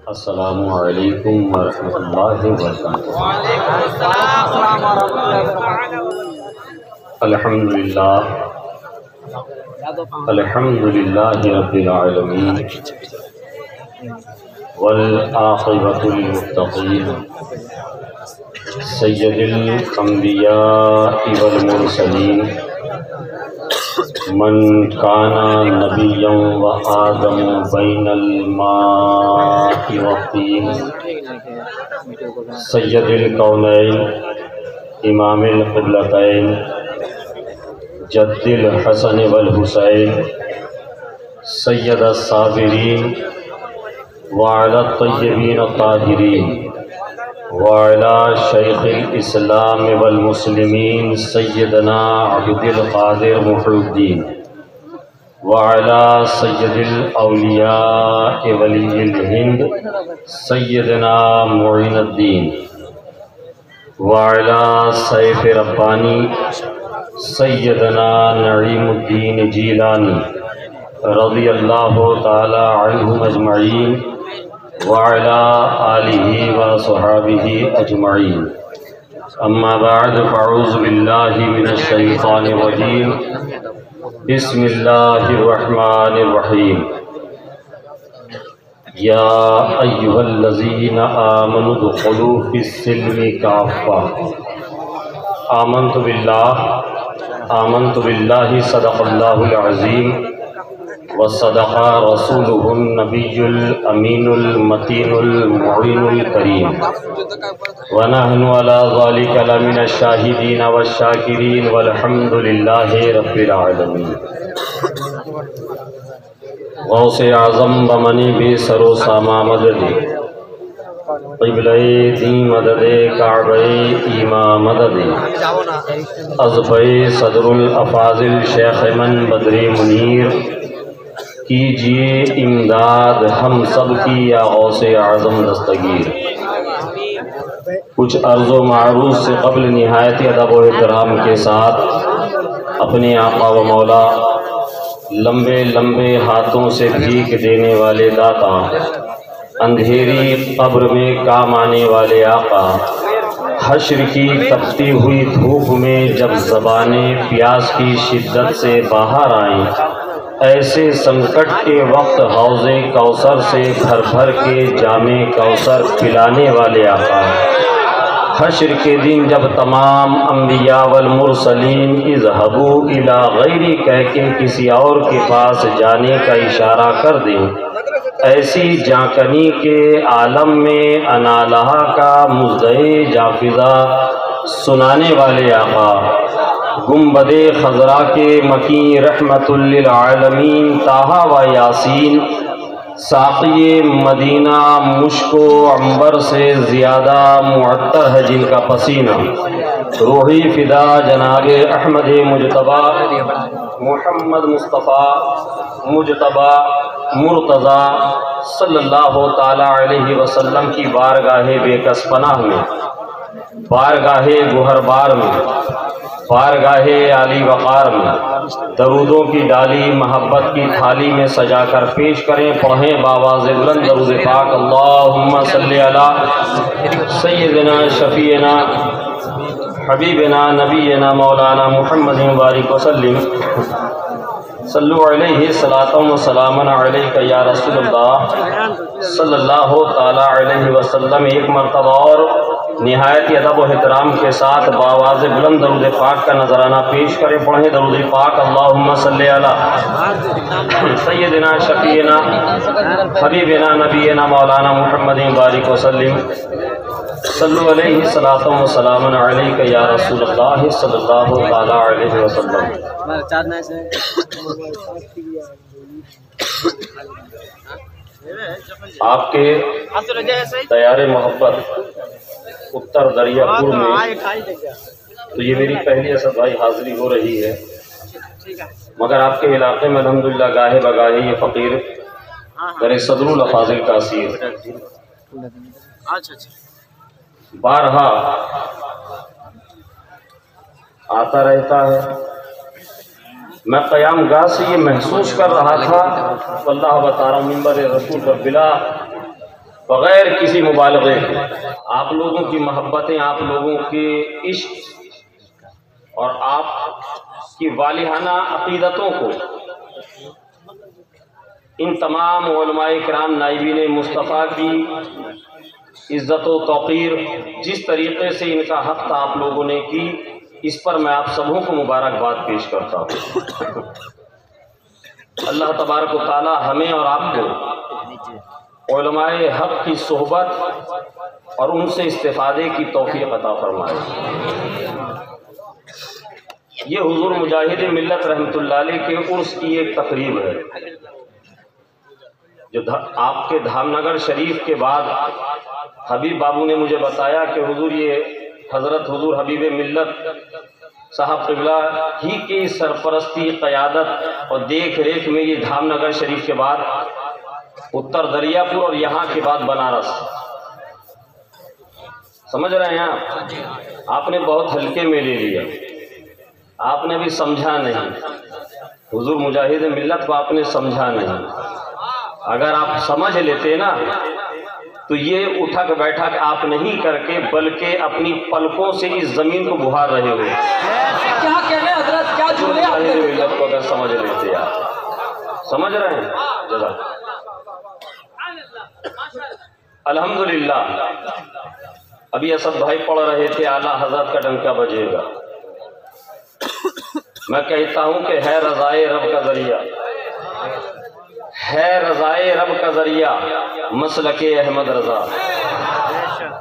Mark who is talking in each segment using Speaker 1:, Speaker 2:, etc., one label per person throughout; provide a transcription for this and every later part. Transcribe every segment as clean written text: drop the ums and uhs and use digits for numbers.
Speaker 1: السلام علیکم ورحمۃ اللہ وبرکاتہ۔
Speaker 2: وعلیکم السلام ورحمۃ اللہ وبرکاتہ۔
Speaker 1: الحمد للہ رب العالمین والعاقبۃ للمتقین سید الانبیاء والمرسلین من کان نبیا وآدم بین الماء والطین سید الکونین امام القبلتین جد الحسن والحسین سید الصابرین وعلی الطیبین الطاہرین وعلی شیخ الاسلام والمسلمین سیدنا عبد القادر محی الدین وعلی سید الاولیاء ولی الہند سیدنا معین الدین وعلی سیف ربانی سیدنا نعیم الدین جیلانی رضی اللہ تعالی عنہم اجمعین وعلی آلہ وصحابہ اجمعین اما بعد فاعوذ باللہ من الشیطان الرجیم بسم اللہ الرحمن الرحیم یا ایہا الذین آمنوا ادخلوا فی السلم کافہ آمنت باللہ صدق اللہ العظیم وصدق رسولہ النبی الامین المتین المعین الکریم ونحن علی ذلک لمن الشاہدین والشاکرین والحمد للہ رب العالمین۔ غوث اعظم بمنی بے سر و ساما مدد قبلہ دین مدد کعبہ ایمان مدد ازبِ صدر الافاضل شیخ من بدر منیر کیجئے امداد ہم سب کی یا غوث اعظم دستگیر۔ کچھ عرض و معروض سے قبل نہایت ادب و احترام کے ساتھ اپنے آقا و مولا لمبے لمبے ہاتھوں سے بھیک دینے والے داتا اندھیری قبر میں کام آنے والے آقا حشر کی تپتی ہوئی دھوپ میں جب زبانیں پیاس کی شدت سے باہر آئیں ایسے سنکٹ کے وقت حوض کوثر سے بھر بھر کے جام کوثر پلانے والے آقا حشر کے دن جب تمام انبیاء والمرسلین اذهبوا الی غیری کہہ کے کسی اور کے پاس جانے کا اشارہ کر دیں ایسی جانکنی کے عالم میں انا لہا کا مزدہ جافزہ سنانے والے آقا گنبد خضرا کے مکین رحمت للعالمین طٰہٰ و یاسین ساقی مدینہ مشک و عنبر سے زیادہ معطر ہے جن کا پسینہ روحی فدا جناب احمد مجتبیٰ محمد مصطفیٰ مجتبیٰ مرتضیٰ صلی اللہ تعالی علیہ وسلم کی بارگاہ بے کس پناہ میں بارگاہ گوہر بار میں بارگاہ عالی وقار میں درودوں کی ڈالی محبت کی تھالی میں سجا کر پیش کریں پڑھیں باواز بلند درود پاک اللہم صلی علی سیدنا شفیعنا حبیبنا نبینا مولانا محمد بارک وسلم صلو علیہ صلاۃ و سلام علیک یا رسول اللہ صلی اللہ تعالی علیہ وسلم۔ ایک مرتبہ اور نہایت ادب و احترام کے ساتھ باواز بلند درود پاک کا نذرانہ پیش کریں پڑھیں درود پاک اللہم صلی علی سیدنا شفیعنا حبیبنا نبینا مولانا محمد بارک وسلم صلو علیہ صلاۃ و سلام علیک یا رسول اللہ صلی اللہ تعالی علیہ وسلم۔ آپ کے دیار محبت اتر دریا پور میں تو یہ میری پہلی اسد بھائی حاضری ہو رہی ہے مگر آپ کے علاقے میں الحمدللہ گاہے بگاہے یہ فقیر در صدر الافاضل کا اسیر بارہا آتا رہتا ہے میں قیام گاہ سے یہ محسوس کر رہا تھا، اللہ بتا رہا ہوں منبر رسول پر بغیر کسی مبالغے کے، آپ لوگوں کی محبتیں، آپ لوگوں کے عشق اور آپ کی والہانہ عقیدتوں کو ان تمام علماء کرام نائبین مصطفیٰ کی عزت و توقیر جس طریقے سے ان کا حق تھا آپ لوگوں نے کی، اس پر میں آپ سبوں کو مبارکباد پیش کرتا ہوں۔ اللہ تبارک و تعالی ہمیں اور آپ کو علماء حق کی صحبت اور ان سے استفادے کی توفیق عطا فرمائے۔ یہ حضور مجاہد ملت رحمۃ اللہ علیہ کے عرس کی ایک تقریب ہے جو آپ کے دھام نگر شریف کے بعد حبیب بابو نے مجھے بتایا کہ حضور یہ حضرت حضور حبیب ملت صاحب قبلہ ہی کی سرپرستی، قیادت اور دیکھ ریکھ میں یہ دھام نگر شریف کے بعد اتر دریا پور اور یہاں کے بعد بنارس، سمجھ رہے ہیں آپ نے بہت ہلکے میں لے لیا، آپ نے بھی سمجھا نہیں، حضور مجاہد ملت کو آپ نے سمجھا نہیں۔ اگر آپ سمجھ لیتے نا تو یہ اٹھک بیٹھک آپ نہیں کر کے بلکہ اپنی پلکوں سے اس زمین کو بہار رہے ہوئے،
Speaker 2: کیا کہنے حضرت، کیا جملے آپ نے
Speaker 1: ملت کو اگر سمجھ لیتے آپ، سمجھ رہے ہیں جزاک الحمدللہ۔ ابھی اسد بھائی پڑھ رہے تھے اعلیٰ حضرت کا ڈنکا بجے گا، میں کہتا ہوں کہ ہے رضائے رب کا ذریعہ، ہے رضائے رب کا ذریعہ مسلک احمد رضا،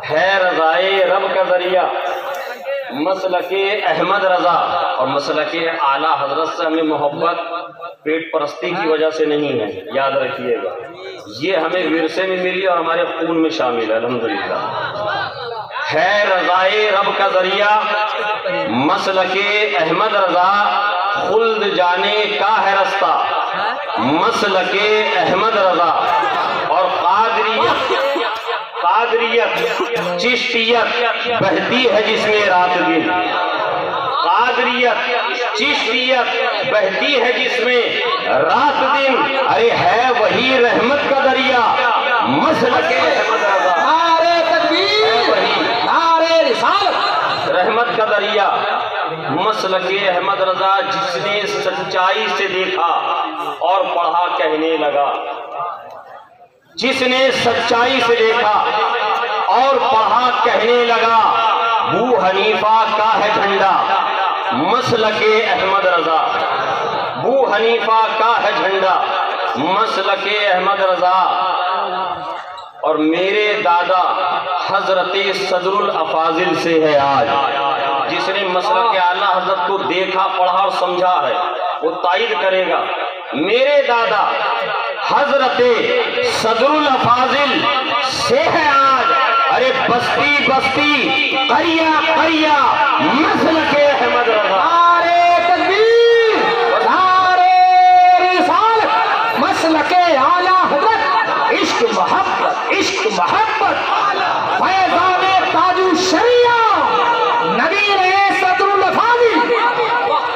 Speaker 1: ہے رضائے رب کا ذریعہ مسلک احمد رضا، اور مسلک اعلیٰ حضرت سے ہمیں محبت پیٹ پرستی کی وجہ سے نہیں ہے، یاد رکھیے گا، یہ ہمیں ورثے میں ملی اور ہمارے خون میں شامل ہے الحمدللہ۔ ہے رضائے رب کا ذریعہ مسلک احمد رضا، خلد جانے کا ہے رستہ مسلک احمد رضا، اور قادریت چشتیت بہتی ہے جس میں رات دن، قادریت چشتیت بہتی ہے جس میں رات دن، ارے ہے وہی رحمت کا دریا مسلک احمد رضا،
Speaker 2: نعرہ تکبیر، نعرہ رسالت،
Speaker 1: رحمت کا دریا مسلک احمد رضا، جس نے سچائی سے دیکھا اور پڑھا کہنے لگا، جس نے سچائی سے دیکھا اور پڑھا کہنے لگا، ابو حنیفہ کا ہے جھنڈا مسلک احمد رضا، ابو حنیفہ کا ہے جھنڈا مسلک احمد رضا، اور میرے دادا حضرت صدر الافاضل سے ہے آج، جس نے مسلک اعلیٰ حضرت کو دیکھا پڑھا اور سمجھا ہے وہ تائید کرے گا، میرے دادا حضرت صدر الافاضل سے ہے آج، ارے بستی بستی قریہ قریہ مسلک احمد رضا،
Speaker 2: نعرہ تکبیر، نعرہ رسالت، مسلک اعلیٰ حضرت، عشق محبت، عشق محبت، فیضان تاج الشریعہ، نبی صدر الافاضل،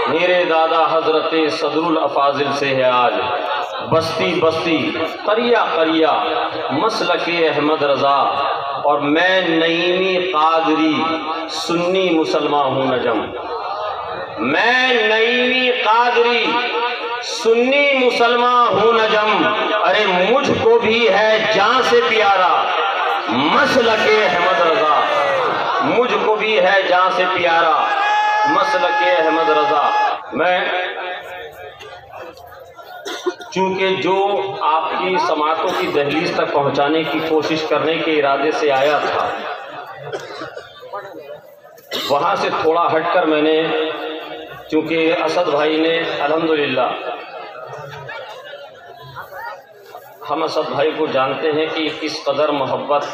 Speaker 1: میرے دادا حضرت صدر الافاضل سے ہے آج، بستی بستی قریہ قریہ مسلک احمد رضا، اور میں نعیمی قادری سنی مسلمان ہوں نجم، میں نعیمی قادری سنی مسلمان ہوں نجم، ارے مجھ کو بھی ہے جان سے پیارا مسلک احمد رضا، مجھ کو بھی ہے جان سے پیارا مسلک احمد رضا۔ میں چونکہ جو آپ کی سماعتوں کی دہلیز تک پہنچانے کی کوشش کرنے کے ارادے سے آیا تھا، وہاں سے تھوڑا ہٹ کر میں نے، چونکہ اسد بھائی نے الحمدللہ، ہم اسد بھائی کو جانتے ہیں کہ کس قدر محبت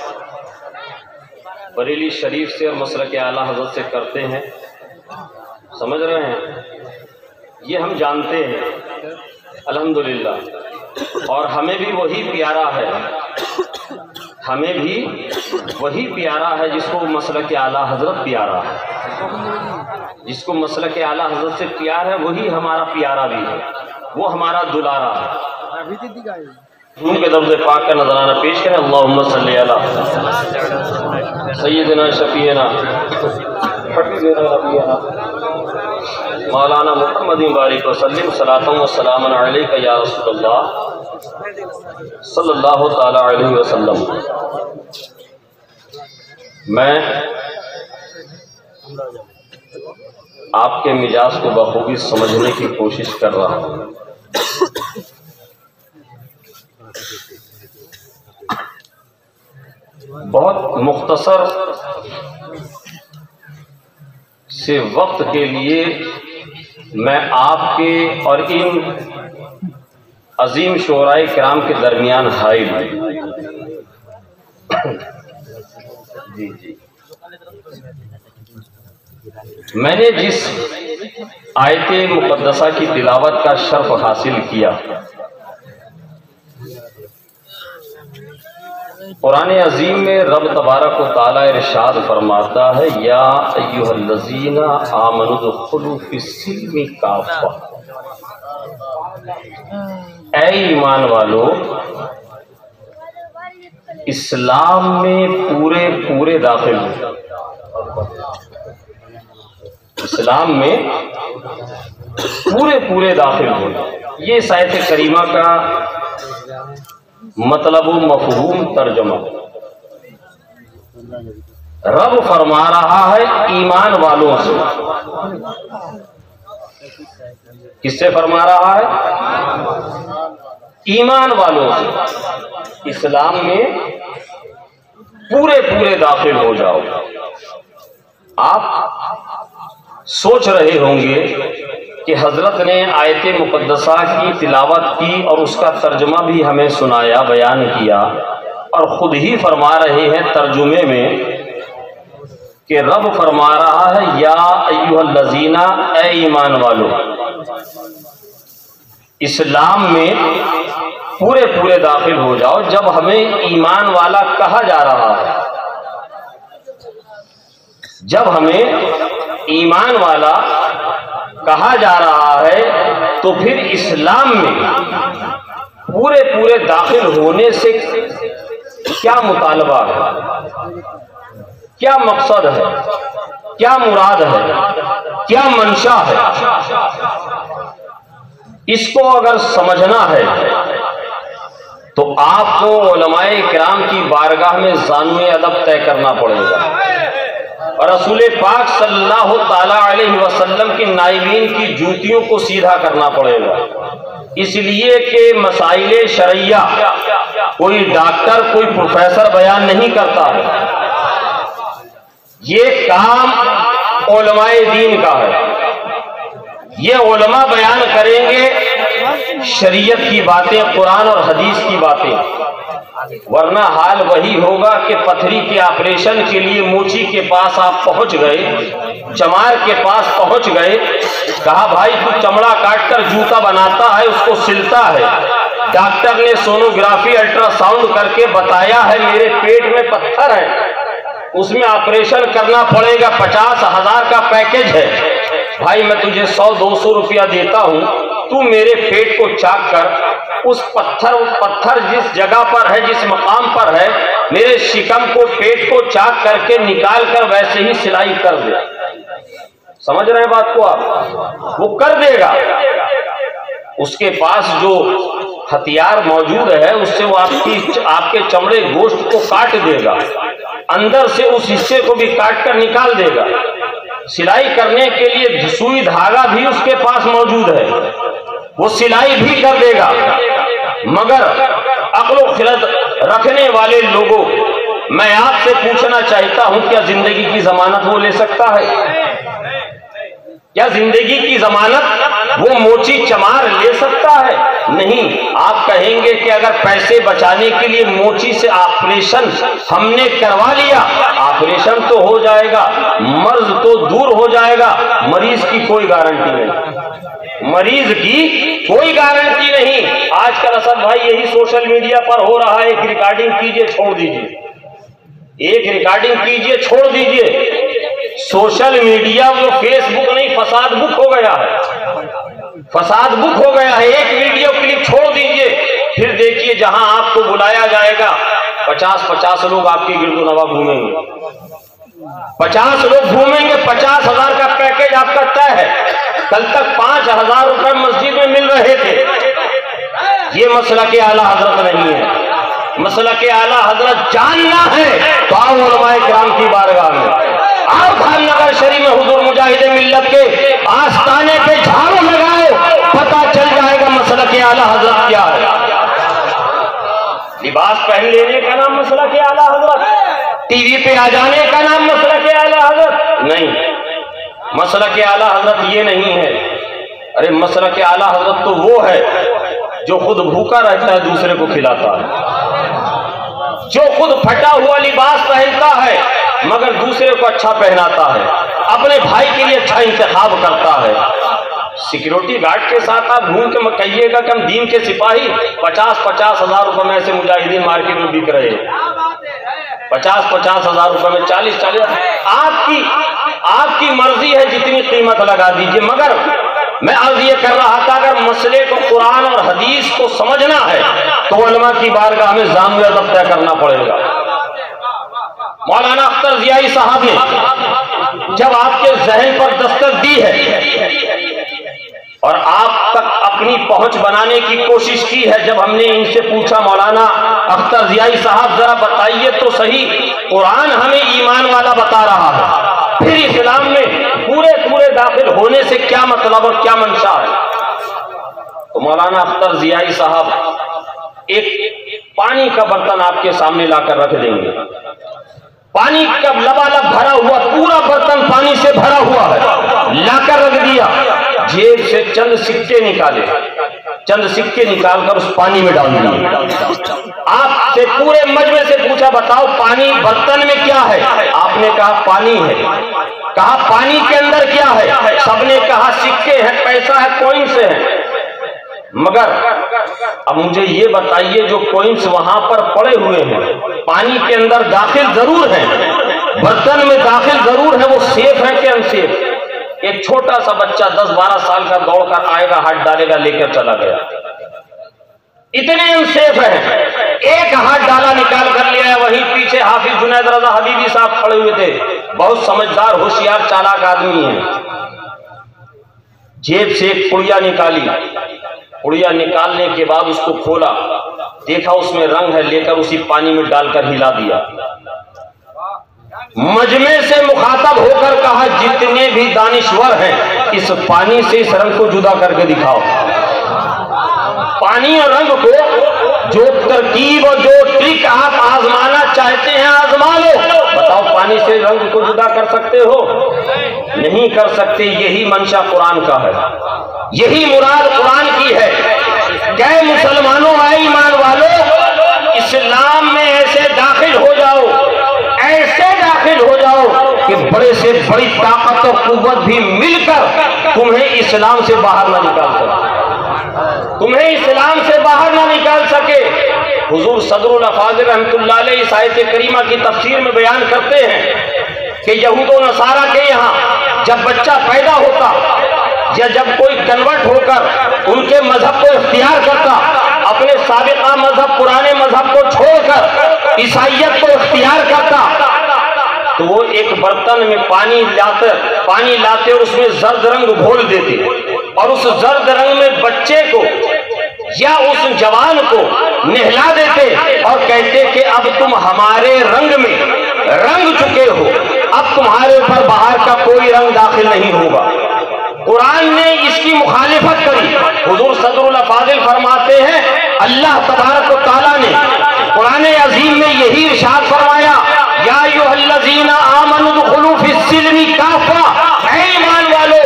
Speaker 1: بریلی شریف سے اور مسلک اعلیٰ حضرت سے کرتے ہیں، سمجھ رہے ہیں، یہ ہم جانتے ہیں الحمدللہ، اور ہمیں بھی وہی پیارا ہے، ہمیں بھی وہی پیارا ہے جس کو مسلک اعلیٰ حضرت پیارا ہے۔ جس کو مسلک اعلیٰ حضرت سے پیار ہے وہی ہمارا پیارا بھی ہے، وہ ہمارا دلارا ہے۔ حضور کے درود پاک کا نذرانہ پیش کریں۔ اللہم صلی علی سیدنا شفیعنا حبیبنا نبینا مولانا محمد بارک وسلم صلاۃ و سلام علیک یا رسول اللہ صلی اللہ تعالی علیہ وسلم۔ میں آپ کے مزاج کو بخوبی سمجھنے کی کوشش کر رہا ہوں۔ بہت مختصر سے وقت کے لیے میں آپ کے اور ان عظیم شعراء کرام کے درمیان حائل ہوں۔ جی میں نے جس آیت مقدسہ کی تلاوت کا شرف حاصل کیا، قرآن عظیم میں رب تبارک و تعالی ارشاد فرماتا ہے یا ایھا الذین آمنوا ادخلوا فی السلم کافہ، اے ایمان والو اسلام میں پورے داخل ہو۔ اسلام میں پورے داخل ہو، یہ اس آیت کریمہ کا مطلب و مفہوم ترجمہ۔ رب فرما رہا ہے ایمان والوں سے۔ کس سے فرما رہا ہے؟ ایمان والوں سے اسلام میں پورے داخل ہو جاؤ۔ آپ سوچ رہے ہوں گے کہ حضرت نے آیت مقدسہ کی تلاوت کی اور اس کا ترجمہ بھی ہمیں سنایا، بیان کیا، اور خود ہی فرما رہے ہیں ترجمے میں کہ رب فرما رہا ہے یا ایھا الذین، اے ایمان والو اسلام میں پورے داخل ہو جاؤ۔ جب ہمیں ایمان والا کہا جا رہا ہے، جب ہمیں ایمان والا کہا جا رہا ہے تو پھر اسلام میں پورے داخل ہونے سے کیا مطالبہ ہے، کیا مقصد ہے، کیا مراد ہے، کیا منشا ہے، اس کو اگر سمجھنا ہے تو آپ کو علماء کرام کی بارگاہ میں زانوِ ادب طے کرنا پڑے گا، اور رسول پاک صلی اللہ تعالی علیہ وسلم کی نائبین کی جوتیوں کو سیدھا کرنا پڑے گا، اس لیے کہ مسائل شرعیہ کوئی ڈاکٹر کوئی پروفیسر بیان نہیں کرتا ہے، یہ کام علماء دین کا ہے۔ یہ علماء بیان کریں گے شریعت کی باتیں، قرآن اور حدیث کی باتیں، ورنہ حال وہی ہوگا کہ پتھری کے آپریشن کے لیے موچی کے پاس آپ پہنچ گئے، چمار کے پاس پہنچ گئے، کہا بھائی تو چمڑا کاٹ کر جوتا بناتا ہے، اس کو سلتا ہے، ڈاکٹر نے سونوگرافی الٹرا ساؤنڈ کر کے بتایا ہے میرے پیٹ میں پتھر ہے، اس میں آپریشن کرنا پڑے گا، 50,000 کا پیکج ہے، بھائی میں تجھے 100-200 روپیہ دیتا ہوں، تو میرے پیٹ کو چاک کر، اس پتھر جس جگہ پر ہے، جس مقام پر ہے، میرے شکم کو پیٹ کو چاک کر کے نکال کر ویسے ہی سلائی کر دے۔ سمجھ رہے ہیں بات کو آپ؟ وہ کر دے گا، اس کے پاس جو ہتھیار موجود ہے اس سے وہ آپ کے چمڑے گوشت کو کاٹ دے گا، اندر سے اس حصے کو بھی کاٹ کر نکال دے گا، سلائی کرنے کے لیے سوئی دھاگا بھی اس کے پاس موجود ہے، وہ سلائی بھی کر دے گا۔ مگر عقل و خرد رکھنے والے لوگوں، میں آپ سے پوچھنا چاہتا ہوں کیا زندگی کی ضمانت وہ لے سکتا ہے؟ کیا زندگی کی ضمانت وہ موچی چمار لے سکتا ہے؟ نہیں۔ آپ کہیں گے کہ اگر پیسے بچانے کے لیے موچی سے آپریشن ہم نے کروا لیا، آپریشن تو ہو جائے گا، مرض تو دور ہو جائے گا، مریض کی کوئی گارنٹی نہیں، مریض کی کوئی گارنٹی نہیں۔ آج کل اسد بھائی یہی سوشل میڈیا پر ہو رہا ہے، ایک ریکارڈنگ کیجئے چھوڑ دیجئے، ایک ریکارڈنگ کیجئے چھوڑ دیجئے، سوشل میڈیا وہ فیس بک نہیں فساد بک ہو گیا ہے، فساد بک ہو گیا ہے۔ ایک ویڈیو کلپ چھوڑ دیجئے، پھر دیکھیے جہاں آپ کو بلایا جائے گا 50 لوگ آپ کے گرد و نواح گھومیں گے، 50 لوگ گھومیں گے، 50,000 کا پیکیج آپ کا طے ہے۔ کل تک 5,000 روپے مسجد میں مل رہے تھے۔ یہ مسلک اعلیٰ حضرت نہیں ہے۔ مسلک اعلیٰ حضرت جاننا ہے تو آؤ علماء کرام کی بارگاہ میں، آؤ خان نگر شریف میں حضور مجاہد ملت کے آستانے پہ جھاڑو لگاؤ، پتہ چل جائے گا مسلک اعلیٰ حضرت کیا ہے۔ لباس پہن لینے کا نام مسلک اعلیٰ حضرت، ٹی وی پہ آ جانے کا نام مسلک اعلیٰ حضرت نہیں۔ مسلک اعلیٰ حضرت یہ نہیں ہے۔ ارے مسلک اعلیٰ حضرت تو وہ ہے جو خود بھوکا رہتا ہے دوسرے کو کھلاتا ہے، جو خود پھٹا ہوا لباس پہنتا ہے مگر دوسرے کو اچھا پہناتا ہے، اپنے بھائی کے لیے اچھا انتخاب کرتا ہے۔ سیکیورٹی گارڈ کے ساتھ آپ گھوم کے کہیے گا کہ ہم دین کے سپاہی، 50 ہزار روپے میں ایسے مجاہدین مارکیٹ میں بک رہے ہیں، 50 ہزار روپے میں 40 آپ کی مرضی ہے جتنی قیمت لگا دیجئے، مگر میں عرض یہ کر رہا تھا اگر مسئلے کو قرآن اور حدیث کو سمجھنا ہے تو علماء کی بارگاہ میں ضابطۂ ادب طے کرنا پڑے گا۔ مولانا اختر ضیائی صاحب نے جب آپ کے ذہن پر دستک دی ہے اور آپ تک اپنی پہنچ بنانے کی کوشش کی ہے، جب ہم نے ان سے پوچھا مولانا اختر ضیائی صاحب ذرا بتائیے تو صحیح، قرآن ہمیں ایمان والا بتا رہا ہے، پھر اسلام میں پورے داخل ہونے سے کیا مطلب اور کیا منشا ہے؟ تو مولانا اختر ضیائی صاحب ایک پانی کا برتن آپ کے سامنے لا کر رکھ دیں گے، پانی کا لبالب بھرا ہوا پورا برتن پانی سے بھرا ہوا ہے، لا کر رکھ دیا، جیب سے چند سکے نکالے، چند سکے نکال کر اس پانی میں ڈال دیا۔ آپ سے پورے مجمع سے پوچھا بتاؤ پانی برتن میں کیا ہے؟ آپ نے کہا پانی ہے۔ کہا پانی کے اندر کیا ہے؟ سب نے کہا سکے ہیں، پیسہ ہے، کوئنس ہیں۔ مگر اب مجھے یہ بتائیے جو کوئنس وہاں پر پڑے ہوئے ہیں پانی کے اندر داخل ضرور ہیں، برتن میں داخل ضرور ہیں، وہ سیف ہے کہ انسیف؟ ایک چھوٹا سا بچہ 10-12 سال کا دوڑ کر آئے گا، ہاتھ ڈالے گا، لے کر چلا گیا، اتنے انسیف ہیں۔ ایک ہاتھ ڈالا نکال کر لیا ہے، وہیں پیچھے حافظ جنید رضا حبیبی صاحب کھڑے ہوئے تھے، بہت سمجھدار ہوشیار چالاک آدمی ہیں، جیب سے ایک پڑیا نکالی، پڑیا نکالنے کے بعد اس کو کھولا، دیکھا اس میں رنگ ہے، لے کر اسی پانی میں ڈال کر ہلا دیا۔ مجمع سے مخاطب ہو کر کہا جتنے بھی دانشور ہیں اس پانی سے اس رنگ کو جدا کر کے دکھاؤ۔ پانی اور رنگ کو جو ترکیب اور جو ٹرک آپ آزمانا چاہتے ہیں آزما لو، بتاؤ پانی سے رنگ کو جدا کر سکتے ہو؟ نہیں کر سکتے۔ یہی منشا قرآن کا ہے، یہی مراد قرآن کی ہے کہ مسلمانوں اے ایمان والو اسلام میں ایسے داخل ہو جاؤ، ایسے داخل ہو جاؤ کہ بڑے سے بڑی طاقت و قوت بھی مل کر تمہیں اسلام سے باہر نہ نکال سکے، تمہیں اسلام سے باہر نہ نکال سکے۔ حضور صدر الافاضل رحمۃ اللہ علیہ اس آیت کریمہ کی تفسیر میں بیان کرتے ہیں کہ یہود و نصارہ کے یہاں جب بچہ پیدا ہوتا یا جب کوئی کنورٹ ہو کر ان کے مذہب کو اختیار کرتا، اپنے سابقہ مذہب پرانے مذہب کو چھوڑ کر عیسائیت کو اختیار کرتا، تو وہ ایک برتن میں پانی لاتے اور اس میں زرد رنگ گھول دیتے اور اس زرد رنگ میں بچے کو یا اس جوان کو نہلا دیتے اور کہتے کہ اب تم ہمارے رنگ میں رنگ چکے ہو، اب تمہارے اوپر باہر کا کوئی رنگ داخل نہیں ہوگا۔ قرآن نے اس کی مخالفت کری۔ حضور صدر الافاضل فرماتے ہیں اللہ تبارک و تعالیٰ نے قرآن عظیم میں یہی ارشاد فرمایا یا ایھا الذین آمنوا ادخلوا فی السلم کافہ، اے ایمان والو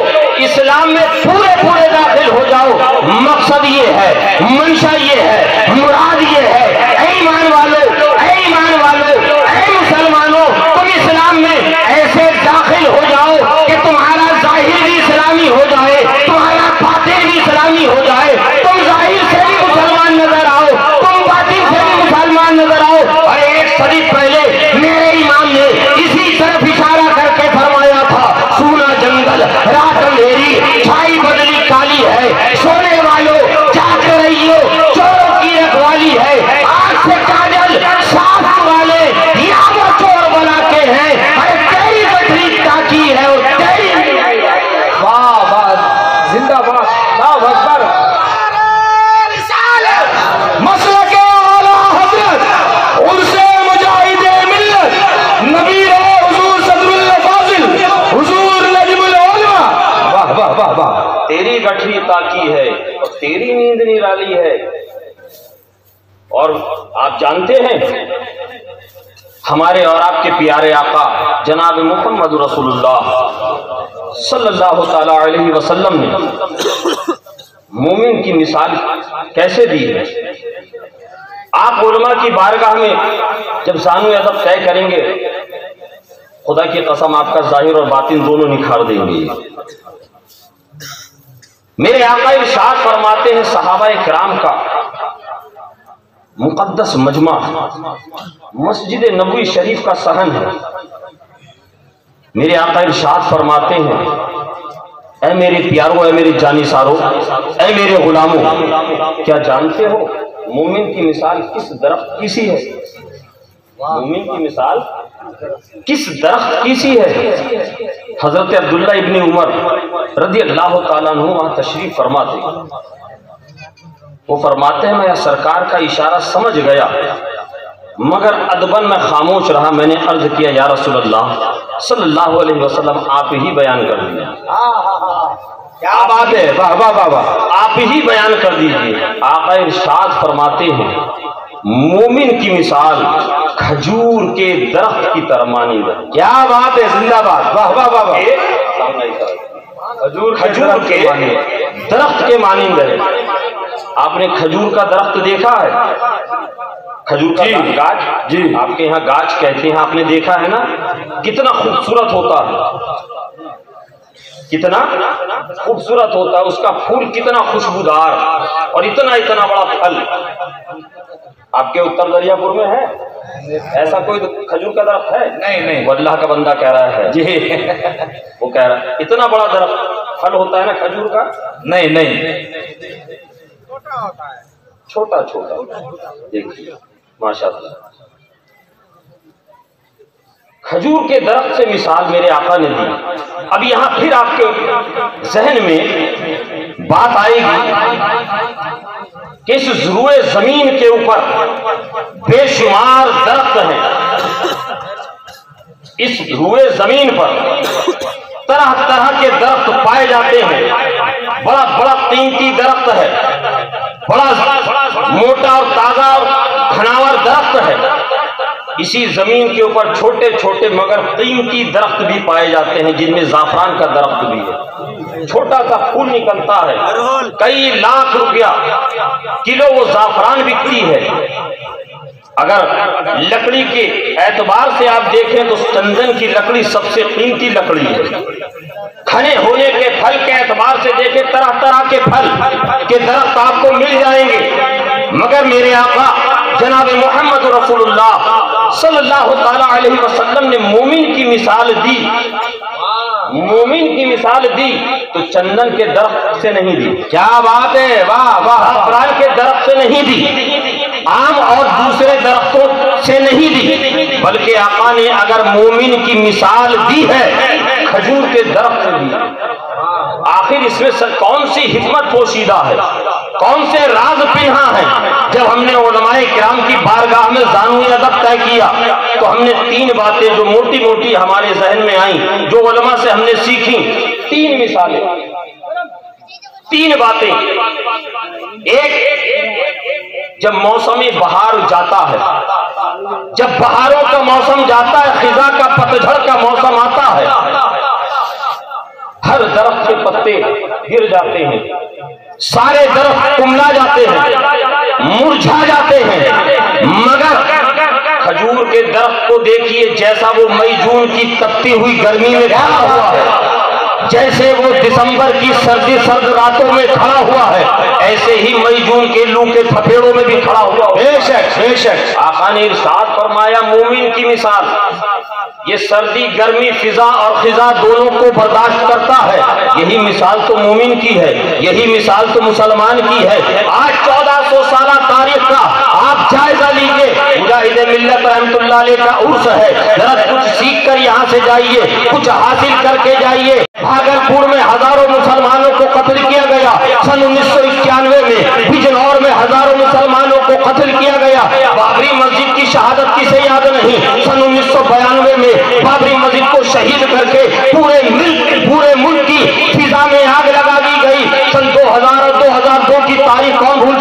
Speaker 1: اسلام میں پورے داخل ہو جاؤ۔ مقصد یہ ہے، منشا یہ ہے، مراد یہ ہے، اے ایمان والو، اے ایمان والو، اے مسلمانوں تم اسلام میں ایسے داخل ہو جاؤ کہ تمہارا ظاہر بھی اسلامی ہو جائے، تمہارا باطن بھی اسلامی ہو جائے، تم ظاہر سے بھی مسلمان نظر آؤ، تم باطن سے بھی مسلمان نظر آؤ۔ اور 1 صدی پہلے میرے امام نے اسی طرف اشارہ کر کے فرمایا نرالی ہے. اور آپ جانتے ہیں ہمارے اور آپ کے پیارے آقا جناب محمد رسول اللہ صلی اللہ تعالی علیہ وسلم نے مومن کی مثال کیسے دی ہے. آپ علماء کی بارگاہ میں جب ثانوی ادب طے کریں گے خدا کی قسم آپ کا ظاہر اور باطن دونوں نکھار دیں گے. میرے آقا ارشاد فرماتے ہیں صحابہ کرام کا مقدس مجمع مسجد نبوی شریف کا صحن ہے. میرے آقا ارشاد فرماتے ہیں اے میرے پیارو، اے میرے جانی سارو، اے میرے غلاموں، کیا جانتے ہو مومن کی مثال کس درخت کی سی ہے؟ مومن کی مثال کس درخت کی سی ہے؟ حضرت عبداللہ ابن عمر رضی اللہ تعالیٰ عنہ وہاں تشریف فرماتے ہیں. وہ فرماتے ہیں میں سرکار کا اشارہ سمجھ گیا مگر ادباً میں خاموش رہا. میں نے عرض کیا یا رسول اللہ صلی اللہ علیہ وسلم آپ ہی بیان کر دیجیے.
Speaker 2: کیا بات ہے، واہ واہ واہ واہ،
Speaker 1: آپ ہی بیان کر دیجیے. آقا ارشاد فرماتے ہیں مومن کی مثال کھجور کے درخت کی طرح مانند ہے.
Speaker 2: کیا بات ہے، زندہ باد، واہ واہ واہ واہ.
Speaker 1: کھجور کے درخت کے مانند ہے. آپ نے کھجور کا درخت دیکھا ہے؟ کھجور کا گاچ، جی آپ کے یہاں گاچ کہتے ہیں، آپ نے دیکھا ہے نا کتنا خوبصورت ہوتا ہے، کتنا خوبصورت ہوتا ہے. اس کا پھول کتنا خوشبودار اور اتنا اتنا بڑا پھل. آپ کے اتر دریا پور میں ہے ایسا کوئی کھجور کا درخت ہے؟
Speaker 2: نہیں.
Speaker 1: وہ اللہ کا بندہ کہہ رہا ہے
Speaker 2: جی
Speaker 1: وہ کہہ رہا ہے اتنا بڑا درخت پھل ہوتا ہے نا کھجور کا؟
Speaker 2: نہیں
Speaker 1: چھوٹا چھوٹا. دیکھیے ماشاء اللہ کھجور کے درخت سے مثال میرے آقا نے دی. اب یہاں پھر آپ کے ذہن میں بات آئے گی کہ اس ضروع زمین کے اوپر بے شمار درخت ہیں. اس ضروع زمین پر طرح طرح کے درخت پائے جاتے ہیں. بڑا بڑا قیمتی درخت ہے، بڑا موٹا اور تازہ اور گھناور درخت ہے. اسی زمین کے اوپر چھوٹے چھوٹے مگر قیمتی درخت بھی پائے جاتے ہیں جن میں زعفران کا درخت بھی ہے. چھوٹا سا پھول نکلتا ہے، کئی لاکھ روپیہ کلو وہ زعفران بکتی ہے. اگر لکڑی کے اعتبار سے آپ دیکھیں تو چندن کی لکڑی سب سے قیمتی لکڑی ہے. کھنے ہونے کے پھل کے اعتبار سے دیکھیں طرح طرح کے پھل کے درخت آپ کو مل جائیں گے. مگر میرے آقا جناب محمد رسول اللہ صلی اللہ تعالی علیہ وسلم نے مومن کی مثال دی. مومن کی مثال دی تو چندن کے درخت سے نہیں دی.
Speaker 2: کیا بات ہے، واہ واہ.
Speaker 1: زعفران کے درخت سے نہیں دی، آم اور دوسرے درختوں سے نہیں دی، بلکہ آقا نے اگر مومن کی مثال دی ہے کھجور کے درخت سے دی. آخر اس میں کون سی حکمت پوشیدہ ہے، کون سے راز پنہا ہے؟ جب ہم نے علماء کرام کی بارگاہ میں ثانوی ادب طے کیا تو ہم نے تین باتیں جو موٹی موٹی ہمارے ذہن میں آئیں، جو علماء سے ہم نے سیکھی، تین مثالیں، تین باتیں. ایک، جب موسم بہار جاتا ہے، جب بہاروں کا موسم جاتا ہے، خزاں کا پتجھڑ کا موسم آتا ہے، ہر درخت کے پتے گر جاتے ہیں، سارے درخت کملا جاتے ہیں، مرجھا جاتے ہیں، مگر کھجور کے درخت کو دیکھیے جیسا وہ مئی جون کی تپتی ہوئی گرمی میں کھڑا ہوا ہے، جیسے وہ دسمبر کی سردی سرد راتوں میں کھڑا ہوا ہے، ایسے ہی مئی جون کے لو کے تھپیڑوں میں بھی کھڑا ہوا ہے.
Speaker 2: بے شک بے شک.
Speaker 1: آقا نے ارشاد فرمایا مومن کی مثال یہ سردی گرمی فضا اور خزاں دونوں کو برداشت کرتا ہے. یہی مثال تو مومن کی ہے، یہی مثال تو مسلمان کی ہے. آج 1400 سالہ تاریخ کا آپ جائزہ لیجئے، مجاہد ملت رحمت اللہ علیہ کا عرس ہے. ذرا کچھ سیکھ کر یہاں سے جائیے، کچھ حاصل کر کے جائیے. بھاگلپور میں ہزاروں مسلمانوں کو قتل کیا گیا سن 1991 میں، بجنور میں ہزاروں مسلمانوں کو قتل کیا گیا. بابری مسجد کی شہادت کسے یاد نہیں؟ سن 1992 میں بابری مسجد کو شہید کر کے پورے ملک کی فضا میں آگ لگا دی گئی. سن 2000 اور 2002 کی تاریخ کون بھول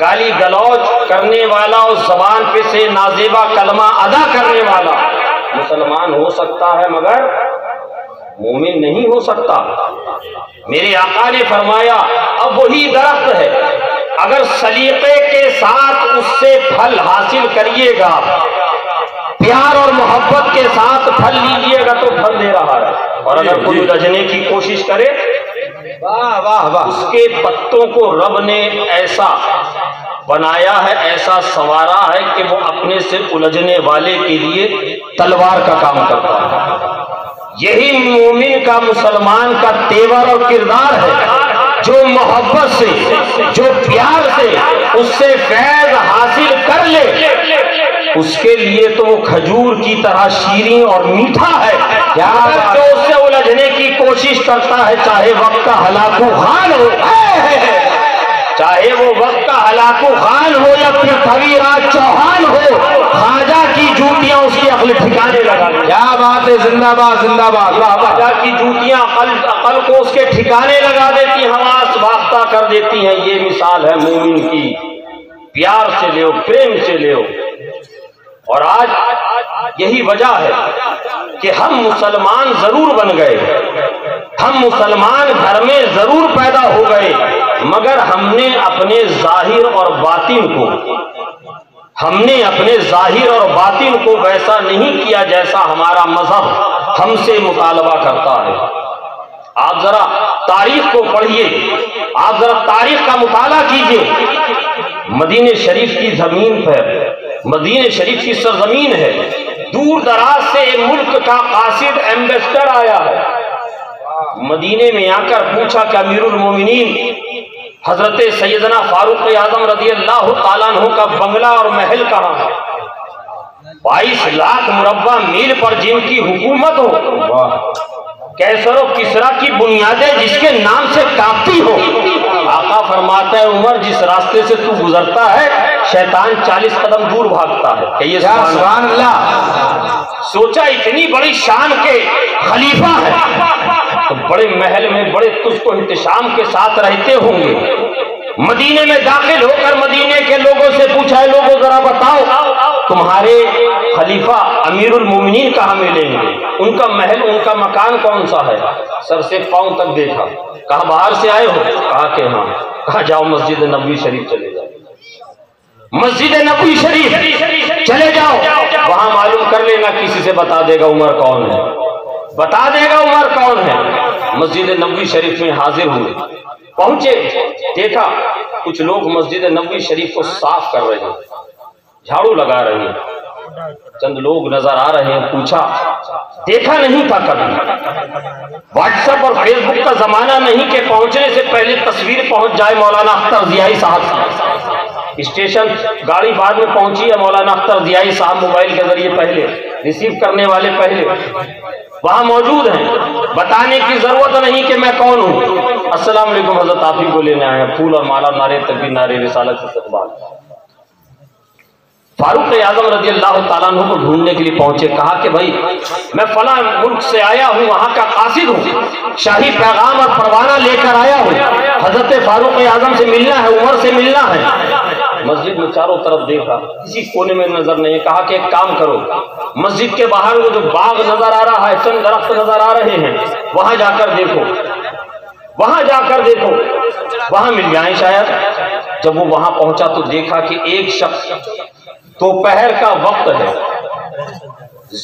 Speaker 1: گالی گلوچ کرنے والا اور زبان پہ سے نازیبا کلمہ ادا کرنے والا مسلمان ہو سکتا ہے مگر مومن نہیں ہو سکتا۔ میرے آقا نے فرمایا اب وہی درخت ہے، اگر سلیقے کے ساتھ اس سے پھل حاصل کریے گا، پیار اور محبت کے ساتھ پھل لیجئے گا تو پھل دے رہا ہے، اور اگر کوئی الجھنے کی کوشش کرے
Speaker 2: واہ واہ واہ،
Speaker 1: اس کے پتوں کو رب نے ایسا بنایا ہے، ایسا سنوارا ہے کہ وہ اپنے سے الجھنے والے کے لیے تلوار کا کام کرتا ہے۔ یہی مومن کا، مسلمان کا تیور اور کردار ہے، جو محبت سے، جو پیار سے اس سے فیض حاصل کر لے، اس کے لیے تو وہ کھجور کی طرح شیریں اور میٹھا ہے۔ جو اس سے الجھنے کی کوشش کرتا ہے، چاہے وقت کا ہلاکو خان ہو، چاہے وہ وقت کا ہلاکو خان ہو یا پھر پرتھوی راج چوہان ہو، خواجہ کی جوتیاں اس کی عقل ٹھکانے لگا دیتی ہیں۔
Speaker 2: کیا بات ہے، زندہ باد زندہ باد،
Speaker 1: خواجہ کی جوتیاں عقل کو اس کے ٹھکانے لگا دیتی ہیں، حواس باختہ کر دیتی ہیں۔ یہ مثال ہے مومن کی، پیار سے لے، پریم سے لے۔ اور آج یہی وجہ ہے کہ ہم مسلمان ضرور بن گئے، ہم مسلمان گھر میں ضرور پیدا ہو گئے، مگر ہم نے اپنے ظاہر اور باطن کو ویسا نہیں کیا جیسا ہمارا مذہب ہم سے مطالبہ کرتا ہے۔ آپ ذرا تاریخ کو پڑھیے، آپ ذرا تاریخ کا مطالعہ کیجئے۔ مدینہ شریف کی زمین پر، مدینہ شریف کی سرزمین ہے، دور دراز سے ملک کا قاصد ایمبیسڈر آیا ہے، مدینے میں آ کر پوچھا کہ امیر المومنین حضرت سیدنا فاروق اعظم رضی اللہ تعالیٰ عنہ کا بنگلہ اور محل کہاں ہے؟ 22 لاکھ مربع میل پر جن کی حکومت ہو، کیسر و کسرا کی بنیادیں جس کے نام سے کانپتی ہو۔ آقا فرماتا ہے عمر جس راستے سے تو گزرتا ہے شیطان 40 قدم دور بھاگتا ہے۔ کہ یہ
Speaker 2: سبحان اللہ،
Speaker 1: سوچا اتنی بڑی شان کے خلیفہ ہے تو بڑے محل میں بڑے تجھ کو احتشام کے ساتھ رہتے ہوں گے۔ مدینے میں داخل ہو کر مدینے کے لوگوں سے پوچھا ہے لوگوں ذرا بتاؤ تمہارے خلیفہ امیر المومنین کہاں ملیں گے، ان کا محل، ان کا مکان کون سا ہے؟ سر سے پاؤں تک دیکھا، کہا باہر سے آئے ہو؟ کہا کہ ہاں۔ کہا جاؤ مسجد نبوی شریف چلے جاؤ، مسجد نبوی شریف چلے جاؤ، وہاں معلوم کر لینا، کسی سے بتا دے گا عمر کون ہے، بتا دے گا عمر کون ہے۔ مسجد نبوی شریف میں حاضر ہوئے، پہنچے، دیکھا کچھ لوگ مسجد نبوی شریف کو صاف کر رہے ہیں، جھاڑو لگا رہے ہیں، چند لوگ نظر آ رہے ہیں۔ پوچھا، دیکھا نہیں تھا کبھی، واٹس ایپ اور فیس بک کا زمانہ نہیں کہ پہنچنے سے پہلے تصویر پہنچ جائے مولانا اختر ضیائی صاحب اسٹیشن، گاڑی بعد میں پہنچی ہے، مولانا اختر ضیائی صاحب موبائل کے ذریعے پہلے، ریسیو کرنے والے پہلے وہاں موجود ہیں، بتانے کی ضرورت نہیں کہ میں کون ہوں۔ السلام علیکم حضرت، آپ ہی کو لینے آئے ہیں، پھول اور مالا، نعرے تکبیر، نعرے رسالت سے استقبال۔ فاروق اعظم رضی اللہ تعالیٰ عنہ کو ڈھونڈنے کے لیے پہنچے، کہا کہ بھائی میں فلاں ملک سے آیا ہوں، وہاں کا قاصد ہوں، شاہی پیغام اور پروانہ لے کر آیا ہوں، حضرت فاروق اعظم سے ملنا ہے، عمر سے ملنا ہے۔ مسجد میں چاروں طرف دیکھا، کسی کونے میں نظر نہیں۔ کہا کہ ایک کام کرو، مسجد کے باہر وہ جو باغ نظر آ رہا ہے، چند درخت نظر آ رہے ہیں، وہاں جا کر دیکھو، وہاں جا کر دیکھو، وہاں مل جائیں شاید۔ جب وہ وہاں پہنچا تو دیکھا کہ ایک شخص، دوپہر کا وقت ہے،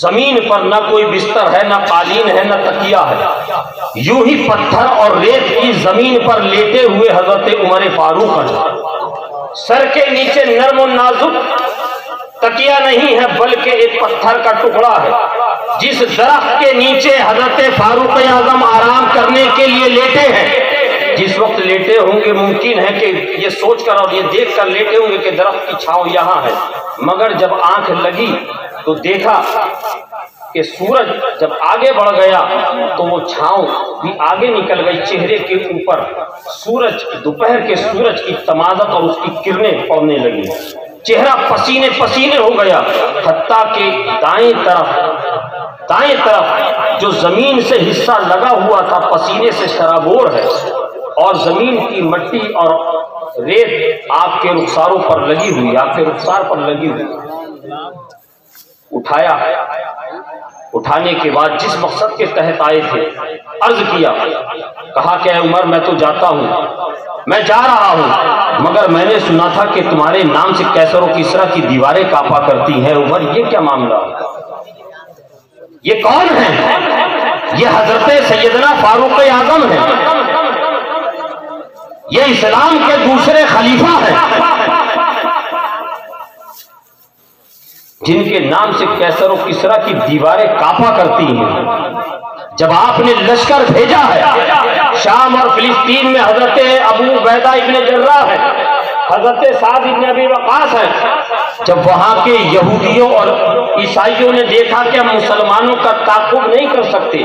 Speaker 1: زمین پر نہ کوئی بستر ہے، نہ قالین ہے، نہ تکیہ ہے، یوں ہی پتھر اور ریت کی زمین پر لیٹے ہوئے حضرت عمر فاروق ہیں۔ سر کے نیچے نرم و نازک تکیہ نہیں ہے بلکہ ایک پتھر کا ٹکڑا ہے، جس درخت کے نیچے حضرت فاروق اعظم آرام کرنے کے لیے لیٹے ہیں۔ جس وقت لیٹے ہوں گے ممکن ہے کہ یہ سوچ کر اور یہ دیکھ کر لیٹے ہوں گے کہ درخت کی چھاؤں یہاں ہے، مگر جب آنکھ لگی تو دیکھا کہ سورج جب آگے بڑھ گیا تو وہ چھاؤں بھی آگے نکل گئی، چہرے کے اوپر سورج، دوپہر کے سورج کی تمازت اور اس کی کرنیں پڑنے لگی، چہرہ پسینے پسینے ہو گیا، حتیٰ کہ دائیں طرف جو زمین سے حصہ لگا ہوا تھا پسینے سے شرابور ہے، اور زمین کی مٹی اور ریت آپ کے رخساروں پر لگی ہوئی، آپ کے رخسار پر لگی ہوئی، اٹھایا، اٹھانے کے بعد جس مقصد کے تحت آئے تھے عرض کیا، کہا کہ اے عمر میں تو جاتا ہوں، میں جا رہا ہوں، مگر میں نے سنا تھا کہ تمہارے نام سے کیسر و کسریٰ کی دیواریں کانپا کرتی ہیں، عمر یہ کیا معاملہ؟ یہ کون ہے؟ یہ حضرت سیدنا فاروق اعظم ہے، یہ اسلام کے دوسرے خلیفہ ہیں جن کے نام سے کیسر و کسریٰ کی دیواریں کانپا کرتی ہیں۔ جب آپ نے لشکر بھیجا ہے شام اور فلسطین میں، حضرت ابو عبیدہ ابن جراح ہے، حضرت سعد ابن ابی وقاص ہے، جب وہاں کے یہودیوں اور عیسائیوں نے دیکھا کہ ہم مسلمانوں کا تعاقب نہیں کر سکتے،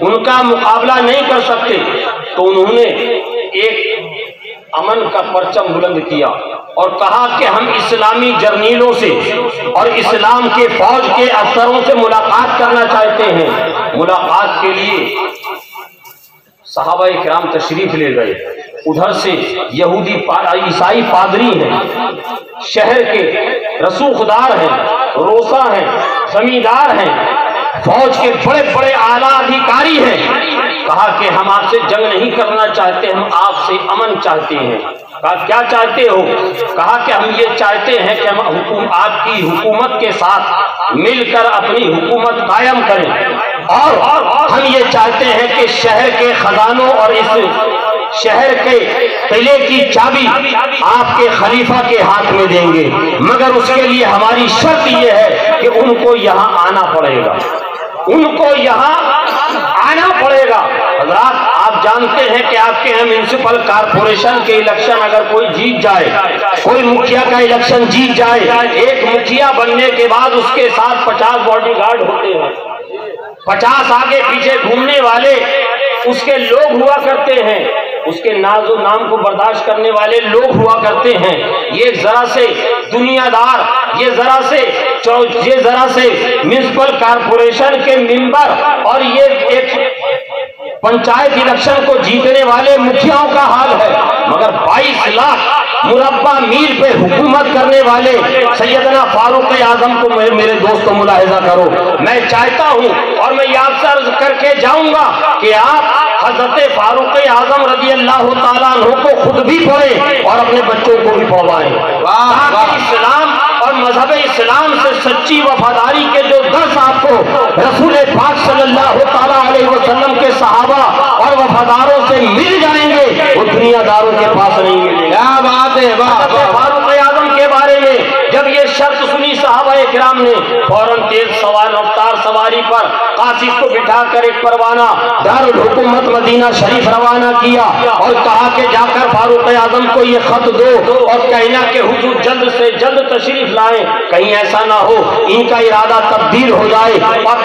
Speaker 1: ان کا مقابلہ نہیں کر سکتے، تو انہوں نے ایک امن کا پرچم بلند کیا اور کہا کہ ہم اسلامی جرنیلوں سے اور اسلام کے فوج کے افسروں سے ملاقات کرنا چاہتے ہیں۔ ملاقات کے لیے صحابہ کرام تشریف لے گئے، ادھر سے یہودی عیسائی پادری ہیں، شہر کے رسوخدار ہیں، روسا ہیں، زمیندار ہیں، فوج کے بڑے بڑے اعلیٰ ادھیکاری ہیں، کہا کہ ہم آپ سے جنگ نہیں کرنا چاہتے، ہم آپ سے امن چاہتے ہیں۔ کہا کیا چاہتے ہو؟ کہا کہ ہم یہ چاہتے ہیں کہ ہم آپ کی حکومت کے ساتھ مل کر اپنی حکومت قائم کریں، اور ہم یہ چاہتے ہیں کہ شہر کے خزانوں اور اس شہر کے قلعے کی چابی آپ کے خلیفہ کے ہاتھ میں دیں گے، مگر اس کے لیے ہماری شرط یہ ہے کہ ان کو یہاں آنا پڑے گا، ان کو یہاں آنا پڑے گا۔ حضرات آپ جانتے ہیں کہ آپ کے یہاں میونسپل کارپوریشن کے الیکشن اگر کوئی جیت جائے، کوئی مکھیا کا الیکشن جیت جائے، ایک مکھیا بننے کے بعد اس کے ساتھ 50 باڈی گارڈ ہوتے ہیں، 50 آگے پیچھے گھومنے والے اس کے لوگ ہوا کرتے ہیں، اس کے ناز و نام کو برداشت کرنے والے لوگ ہوا کرتے ہیں۔ یہ ذرا سے دنیا دار، یہ ذرا سے میونسپل کارپوریشن کے ممبر اور یہ ایک پنچایت الیکشن کو جیتنے والے مکھیاؤں کا حال ہے، مگر 22 لاکھ مربع میل پہ حکومت کرنے والے سیدنا فاروق اعظم کو میرے دوستوں ملاحظہ کرو، میں چاہتا ہوں اور میں یہ آپ سے عرض کر کے جاؤں گا کہ آپ حضرت فاروق اعظم رضی اللہ تعالیٰ عنہ کو خود بھی پڑھیں اور اپنے بچوں کو بھی پڑھوائیں، تاکہ اسلام اور مذہب اسلام سے سچی وفاداری کے جو درس آپ کو رسول پاک صلی اللہ تعالیٰ علیہ وسلم کے صحابہ اور وفاداروں سے مل جائیں گے، وہ دنیا داروں کے پاس نہیں ملیں گے۔ کیا بات ہے! فاروق اعظم کے بارے میں جب یہ شرط سنی صحابہ کرام نے فوراً تیز رفتار سواری پر قاصد کو بٹھا کر ایک پروانہ دارالحکومت مدینہ شریف روانہ کیا اور کہا کہ جا کر فاروق اعظم کو یہ خط دو اور کہنا کہ حضور جلد سے جلد تشریف لائیں، کہیں ایسا نہ ہو ان کا ارادہ تبدیل ہو جائے اور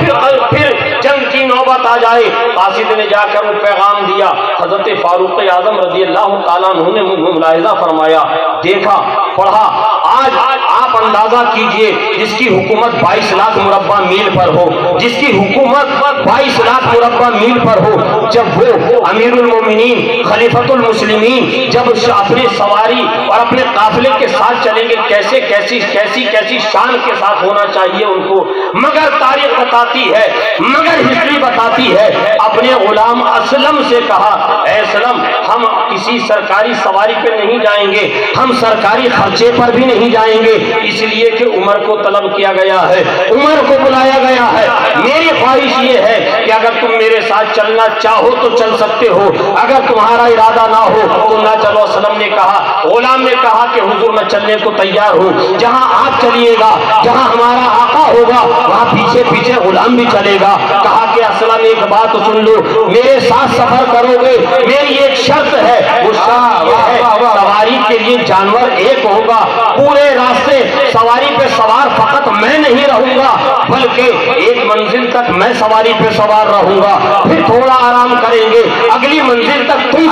Speaker 1: پھر جنگ کی نوبت آ جائے۔ قاصد نے جا کر وہ پیغام دیا، حضرت فاروق اعظم رضی اللہ تعالیٰ عنہ نے ملاحظہ فرمایا، دیکھا، پڑھا۔ آج آپ اندازہ کیجئے جس کی حکومت 22 لاکھ مربع میل پر ہو، جس کی حکومت 22 لاکھ مربع میل پر ہو، جب وہ امیر المومنین خلیفۃ المسلمین جب اپنی سواری اور اپنے قافلے کے ساتھ چلیں گے، کیسی شان کے ساتھ ہونا چاہیے ان کو، مگر تاریخ بتاتی ہے، مگر ہسٹری بتاتی ہے، اپنے غلام اسلم سے کہا، اے اسلم ہم کسی سرکاری سواری پہ نہیں جائیں گے، ہم سرکاری خرچے پر بھی نہیں جائیں گے، اس لیے کہ عمر کو طلب کیا گیا ہے، عمر کو بلایا گیا ہے، میری خواہش یہ ہے کہ اگر تم میرے ساتھ چلنا چاہو تو چل سکتے ہو، اگر تمہارا ارادہ نہ ہو تو نہ چلو۔ اسلم نے کہا، غلام نے کہا کہ حضور میں چلنے کو تیار ہوں، جہاں آپ چلیے گا، جہاں ہمارا آقا ہوگا وہاں پیچھے پیچھے غلام بھی چلے گا۔ کہا کہ اسلم ایک بات سن لو، میرے ساتھ سفر کرو گے، میری ایک شرط ہے، وہ شرط یہ ہے سواری کے لیے جانور ایک ہوگا، پورے راستے سواری پہ سوار فقط میں نہیں رہوں گا بلکہ ایک منزل تک میں سواری پہ سوار رہوں گا، پھر تھوڑا آرام کریں گے، اگلی منزل تک تم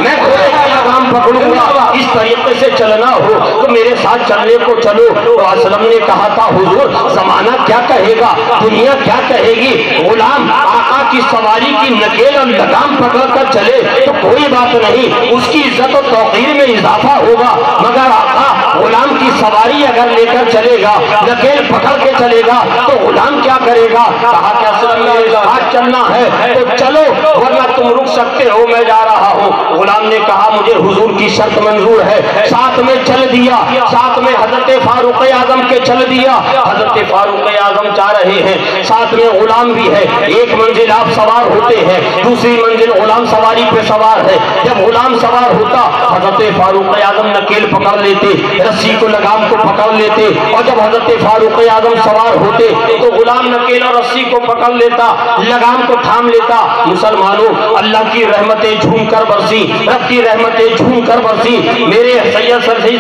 Speaker 1: میں گھوڑے کا لگام پکڑوں گا، اس طریقے سے چلنا ہو تو میرے ساتھ چلنے کو چلو۔ تو اسلم نے کہا تھا، حضور زمانہ
Speaker 3: کیا کہے گا، دنیا کیا کہے گی؟ غلام آقا کی سواری کی نکیل اور لگام پکڑ کر چلے تو کوئی بات نہیں، اس کی عزت و توقیر میں اضافہ ہوگا، مگر آقا غلام کی سواری اگر لے کر چلے گا، نکیل پکڑ کے چلے گا تو غلام کیا کرے گا؟ کہا کہ اصل میرے ساتھ چلنا ہے تو چلو ورنہ تم رک سکتے ہو، میں جا رہا ہوں۔ غلام نے کہا مجھے حضور کی شرط منظور ہے، ساتھ میں چل دیا، ساتھ میں حضرت فاروق اعظم کے چل دیا۔ حضرت فاروق اعظم جا رہے ہیں، ساتھ میں غلام بھی ہے، ایک منزل آپ سوار ہوتے ہیں، دوسری منزل غلام سواری پہ سوار ہے۔ جب غلام سوار ہوتا حضرت فاروق اعظم نکیل پکڑ لیتے، رسی کو لگام کو پکڑ لیتے، اور جب حضرت فاروق اعظم سوار ہوتے تو غلام نکیل اور رسی کو پکڑ لیتا، لگام کو تھام لیتا۔ مسلمانوں، اللہ کی رحمتیں جھوم کر برسی، رب کی رحمتیں جھوم کر برسی۔ میرے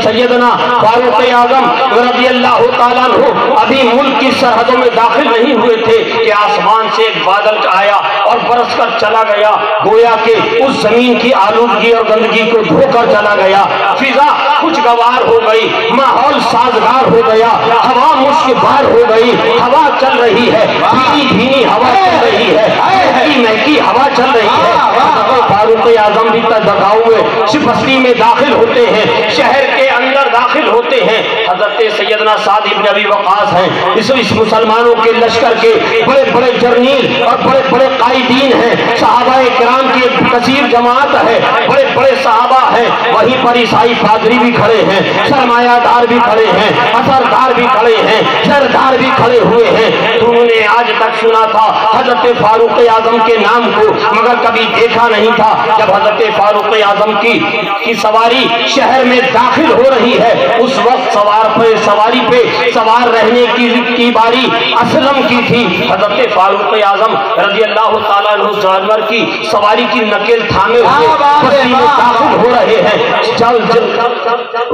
Speaker 3: سیدنا فاروق اعظم رضی اللہ تعالیٰ عنہ ابھی ملک کی سرحدوں میں داخل نہیں ہوئے تھے کہ آسمان سے ایک بادل آیا اور برس کر چلا گیا، گویا کہ اس زمین کی آلودگی اور گندگی کو دھو کر چلا گیا۔ فضا خوشگوار ہو گئی، ماحول سازگار ہو گیا، ہوا مشکبار ہو گئی، ہوا چل رہی ہے، بھینی بھینی ہوا چل رہی ہے، مہکی مہکی ہوا چل رہی ہے۔ فاروق اعظم بھی تداؤ ہوئے بستی میں داخل ہوتے ہیں، شہر کے اندر داخل ہوتے ہیں۔ حضرت سیدنا سعد بن ابی وقاص ہیں، اس مسلمانوں کے لشکر کے بڑے بڑے جرنیل اور بڑے بڑے قائدین ہیں، صحابہ کرام کی ایک کثیر جماعت ہے، بڑے بڑے صحابہ ہیں، وہیں پر عیسائی پادری بھی کھڑے ہیں، سرمایہ دار بھی کھڑے ہیں، اثردار بھی کھڑے ہیں، زردار بھی کھڑے ہوئے ہیں۔ انہوں نے آج تک سنا تھا حضرت فاروق اعظم کے نام کو، مگر کبھی دیکھا نہیں تھا۔ جب حضرت فاروق اعظم کی سواری شہر میں داخل ہو رہی ہے، اس وقت سواری پہ سوار رہنے کی باری اسلم کی تھی۔ حضرت فاروق اعظم رضی اللہ تعالیٰ عنہ جانور کی سواری کی نکیل تھامے ہوئے بستی میں داخل ہو رہے ہیں،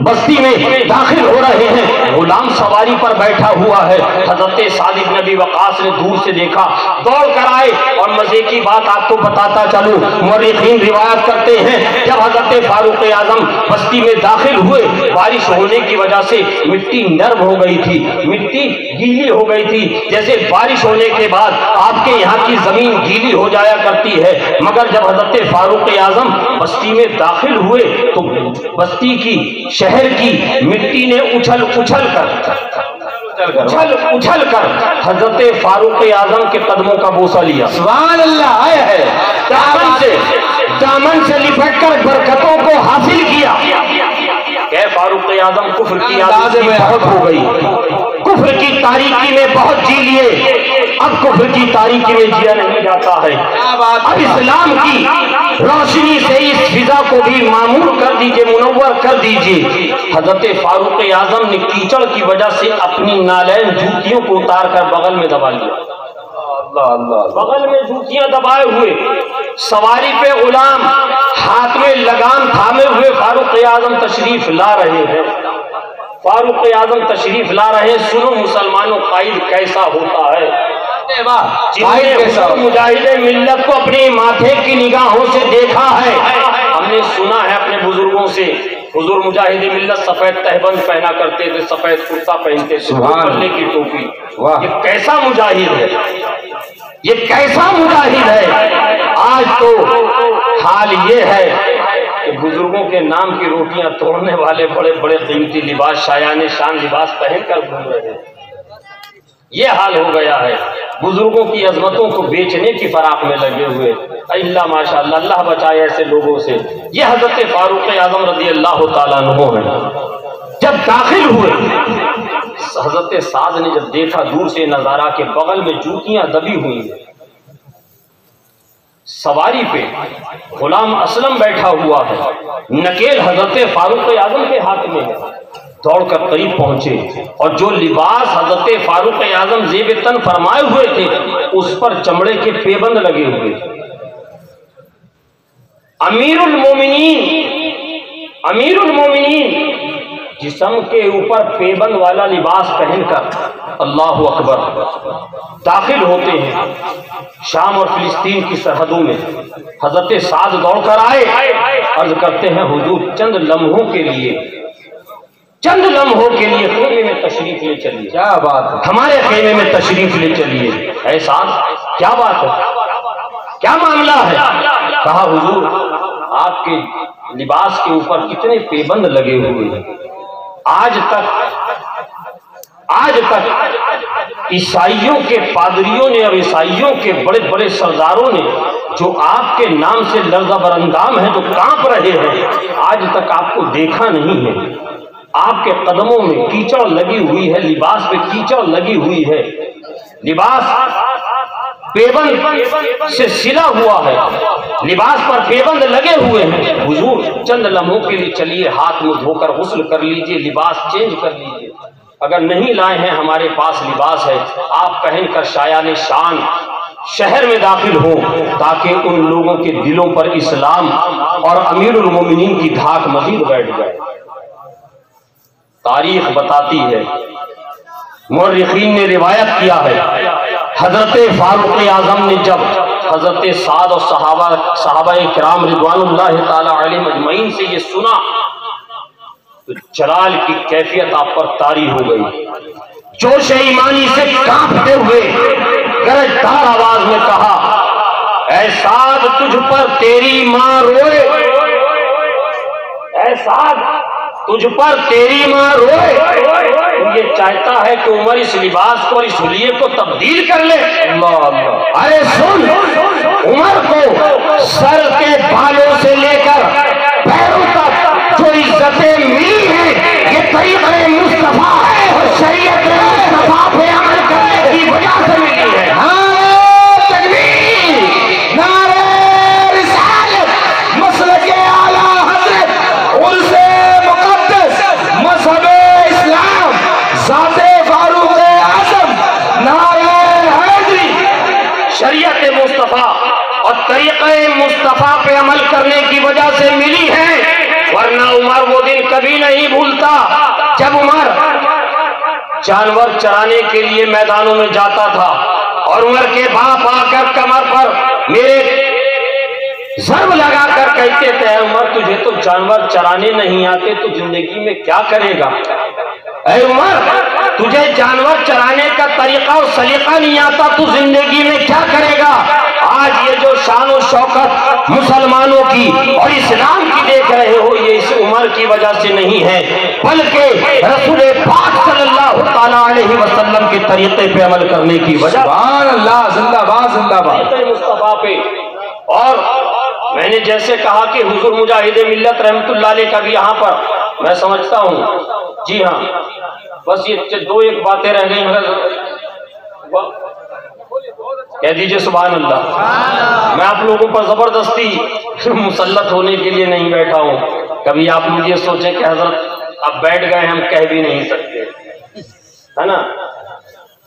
Speaker 3: بستی میں داخل ہو رہے ہیں۔ غلام سواری پر بیٹھا ہوا ہے۔ حضرت سعد بن ابی وقاص نے دور سے دیکھا، دوڑ کر آئے، اور مزے کی بات آپ کو بتاتا چلوں، مورخین روایت کرتے ہیں جب حضرت فاروق اعظم بستی میں داخل ہوئے، بارش ہونے کی وجہ سے مٹی نرم ہو گئی تھی، مٹی گیلی ہو گئی تھی، جیسے بارش ہونے کے بعد آپ کے یہاں کی زمین گیلی ہو جایا کرتی ہے۔ مگر جب حضرت فاروق اعظم بستی میں داخل ہوئے تو بستی کی، شہر کی مٹی نے اچھل کر حضرت فاروق اعظم کے قدموں کا بوسہ لیا۔
Speaker 2: سبحان اللہ، آیا ہے
Speaker 3: دامن سے لپٹ کر برکتوں کو حاصل کیا۔ کہ فاروق اعظم کفر کی عادت میں بہت ہو گئی، کفر کی تاریکی میں بہت جی لیے، اب کفر کی تاریکی میں جیا نہیں جاتا ہے۔ اب اسلام کی روشنی سے اس فضا کو بھی معمور کر دیجئے، منور کر دیجئے۔ حضرت فاروق اعظم نے کیچڑ کی وجہ سے اپنی نالین جوتیوں کو اتار کر بغل میں دبا لیا، بغل میں جوتیاں دبائے ہوئے، سواری پہ غلام، ہاتھ میں لگام تھامے ہوئے فاروق اعظم تشریف لا رہے ہیں، فاروق اعظم تشریف لا رہے ہیں۔ سنو مسلمانوں، قائد کیسا ہوتا ہے، جنہیں مجاہد ملت کو اپنی ماتھے کی نگاہوں سے دیکھا ہے۔ ہم نے سنا ہے اپنے بزرگوں سے، حضور مجاہد ملت سفید تہبند پہنا کرتے تھے، سفید کرتا پہنتے تھے، پلے کی ٹوپی۔ یہ کیسا مجاہد ہے، یہ کیسا مجاہد ہے۔ آج تو حال یہ ہے کہ بزرگوں کے نام کی روٹیاں توڑنے والے بڑے بڑے قیمتی لباس، شایان شان لباس پہن کر گھوم رہے ہیں۔ یہ حال ہو گیا ہے، بزرگوں کی عظمتوں کو بیچنے کی فراق میں لگے ہوئے۔ اللہ ماشاءاللہ، اللہ بچائے ایسے لوگوں سے۔ یہ حضرت فاروق اعظم رضی اللہ تعالیٰ عنہ ہیں۔ جب داخل ہوئے، حضرت سعد نے جب دیکھا دور سے نظارہ کے بغل میں جوتیاں دبی ہوئی ہیں، سواری پہ غلام اسلم بیٹھا ہوا ہے، نکیل حضرت فاروق اعظم کے ہاتھ میں ہے، دوڑ کر قریب پہنچے اور جو لباس حضرت فاروق اعظم زیب تن فرمائے ہوئے تھے اس پر چمڑے کے پیبند لگے ہوئے تھے۔ امیر المومنین جسم کے اوپر پیبند والا لباس پہن کر اللہ اکبر داخل ہوتے ہیں شام اور فلسطین کی سرحدوں میں۔ حضرت سعد دوڑ کر آئے، عرض کرتے ہیں حضور چند لمحوں کے لیے، چند لمحوں کے لیے خیمے میں تشریف لے چلیے.
Speaker 2: کیا بات ہے.
Speaker 3: ہمارے خیمے میں تشریف لے چلیے. اے سعد کیا بات ہے, کیا معاملہ ہے؟ کہا حضور آپ کے لباس کے اوپر کتنے پیبند لگے ہوئے ہیں. آج تک عیسائیوں کے پادریوں نے اور عیسائیوں کے بڑے بڑے سرداروں نے جو آپ کے نام سے لرزہ برندام ہیں, جو کانپ رہے ہیں, آج تک آپ کو دیکھا نہیں ہے. آپ کے قدموں میں کیچڑ لگی ہوئی ہے, لباس پہ کیچڑ لگی ہوئی ہے, لباس پیبند سے سلا ہوا ہے, لباس پر پیبند لگے ہوئے ہیں. حضور چند لمحوں کے لیے چلیے, ہاتھ منہ دھو کر غسل کر لیجئے, لباس چینج کر لیجئے. اگر نہیں لائے ہیں ہمارے پاس لباس ہے, آپ پہن کر شایان شان شہر میں داخل ہوں تاکہ ان لوگوں کے دلوں پر اسلام اور امیر المومنین کی دھاک مزید بیٹھ جائے. تاریخ بتاتی ہے, مورخین نے روایت کیا ہے, حضرت فاروق اعظم نے جب حضرت سعد اور صحابہ کرام رضوان اللہ تعالی علیہم اجمعین سے یہ سنا تو جلال کی کیفیت آپ پر طاری ہو گئی. جوش ایمانی سے کانپتے ہوئے گرجدار آواز میں کہا, اے سعد تجھ پر تیری ماں روئے, اے سعد تجھ پر تیری ماں روئے. یہ چاہتا ہے کہ عمر اس لباس کو اور اس حلیے کو تبدیل کر لے. اللہ اللہ. ارے سن, عمر کو سر کے بالوں سے لے کر پیروں تک جو عزتیں ملی ہیں یہ طریقہ مصطفیٰ ہے اور شریعت مصطفیٰ پہ عمل کرنے کی وجہ سے ملی ہے. ہاں تکبیر, نعرہ رسالت, مسلک اعلیٰ حضرت, عرص مقدس, مذہب اسلام, ذات فاروق اعظم, نعرہ حیدری. شریعت مصطفیٰ اور طریقہ مصطفیٰ پہ عمل کرنے کی وجہ سے ملی ہے, ورنہ عمر وہ دن کبھی نہیں بھولتا جب عمر جانور چرانے کے لیے میدانوں میں جاتا تھا اور عمر کے باپ آ کر کمر پر میرے ضرب لگا کر کہتے تھے, عمر تجھے تو جانور چرانے نہیں آتے تو زندگی میں کیا کرے گا؟ اے عمر تجھے جانور چرانے کا طریقہ اور سلیقہ نہیں آتا تو زندگی میں کیا کرے گا؟ آج یہ جو شان و شوکت مسلمانوں کی اور اسلام کی دیکھ رہے ہو یہ اس عمر کی وجہ سے نہیں ہے بلکہ رسول پاک صلی اللہ تعالیٰ علیہ وسلم کے طریقے پہ عمل کرنے کی وجہ.
Speaker 2: سبحان اللہ, زندہ باد زندہ باد.
Speaker 3: مصطفیٰ پہ. اور میں نے جیسے کہا کہ حضور مجاہد ملت رحمت اللہ علیہ کا بھی یہاں پر میں سمجھتا ہوں, جی ہاں بس یہ دو ایک باتیں رہ گئی کہہ دیجئے سبحان اللہ. میں آپ لوگوں پر زبردستی مسلط ہونے کے لیے نہیں بیٹھا ہوں, کبھی آپ لوگ یہ سوچیں کہ حضرت اب بیٹھ گئے ہم کہہ بھی نہیں سکتے, ہے نا.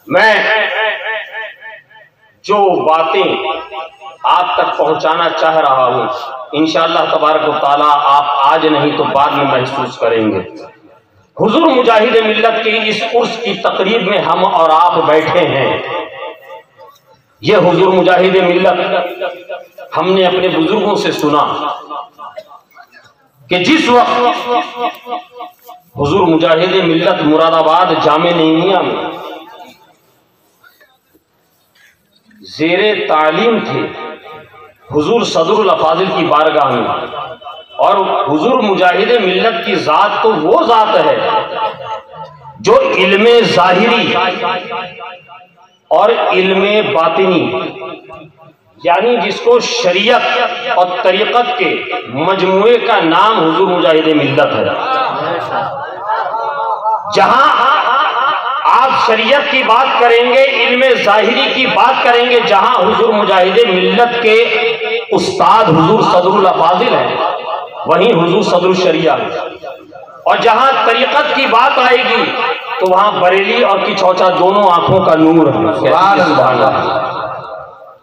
Speaker 3: میں جو باتیں آپ تک پہنچانا چاہ رہا ہوں انشاءاللہ تبارک و تعالیٰ آپ آج نہیں تو بعد میں محسوس کریں گے. حضور مجاہد ملت کی اس عرس کی تقریب میں ہم اور آپ بیٹھے ہیں. یہ حضور مجاہد ملت ہم نے اپنے بزرگوں سے سنا کہ جس وقت حضور مجاہد ملت مراد آباد جامع نعیمیہ میں زیر تعلیم تھے حضور صدر الافاضل کی بارگاہ میں, اور حضور مجاہد ملت کی ذات تو وہ ذات ہے جو علم ظاہری اور علم باطنی یعنی جس کو شریعت اور طریقت کے مجموعے کا نام حضور مجاہد ملت ہے. جہاں آپ شریعت کی بات کریں گے, علم ظاہری کی بات کریں گے, جہاں حضور مجاہد ملت کے استاد حضور صدر الافاضل ہیں وہیں حضور صدر الشریعہ ہے. اور جہاں طریقت کی بات آئے گی تو وہاں بریلی اور کچھوچا دونوں آنکھوں کا نور ہے.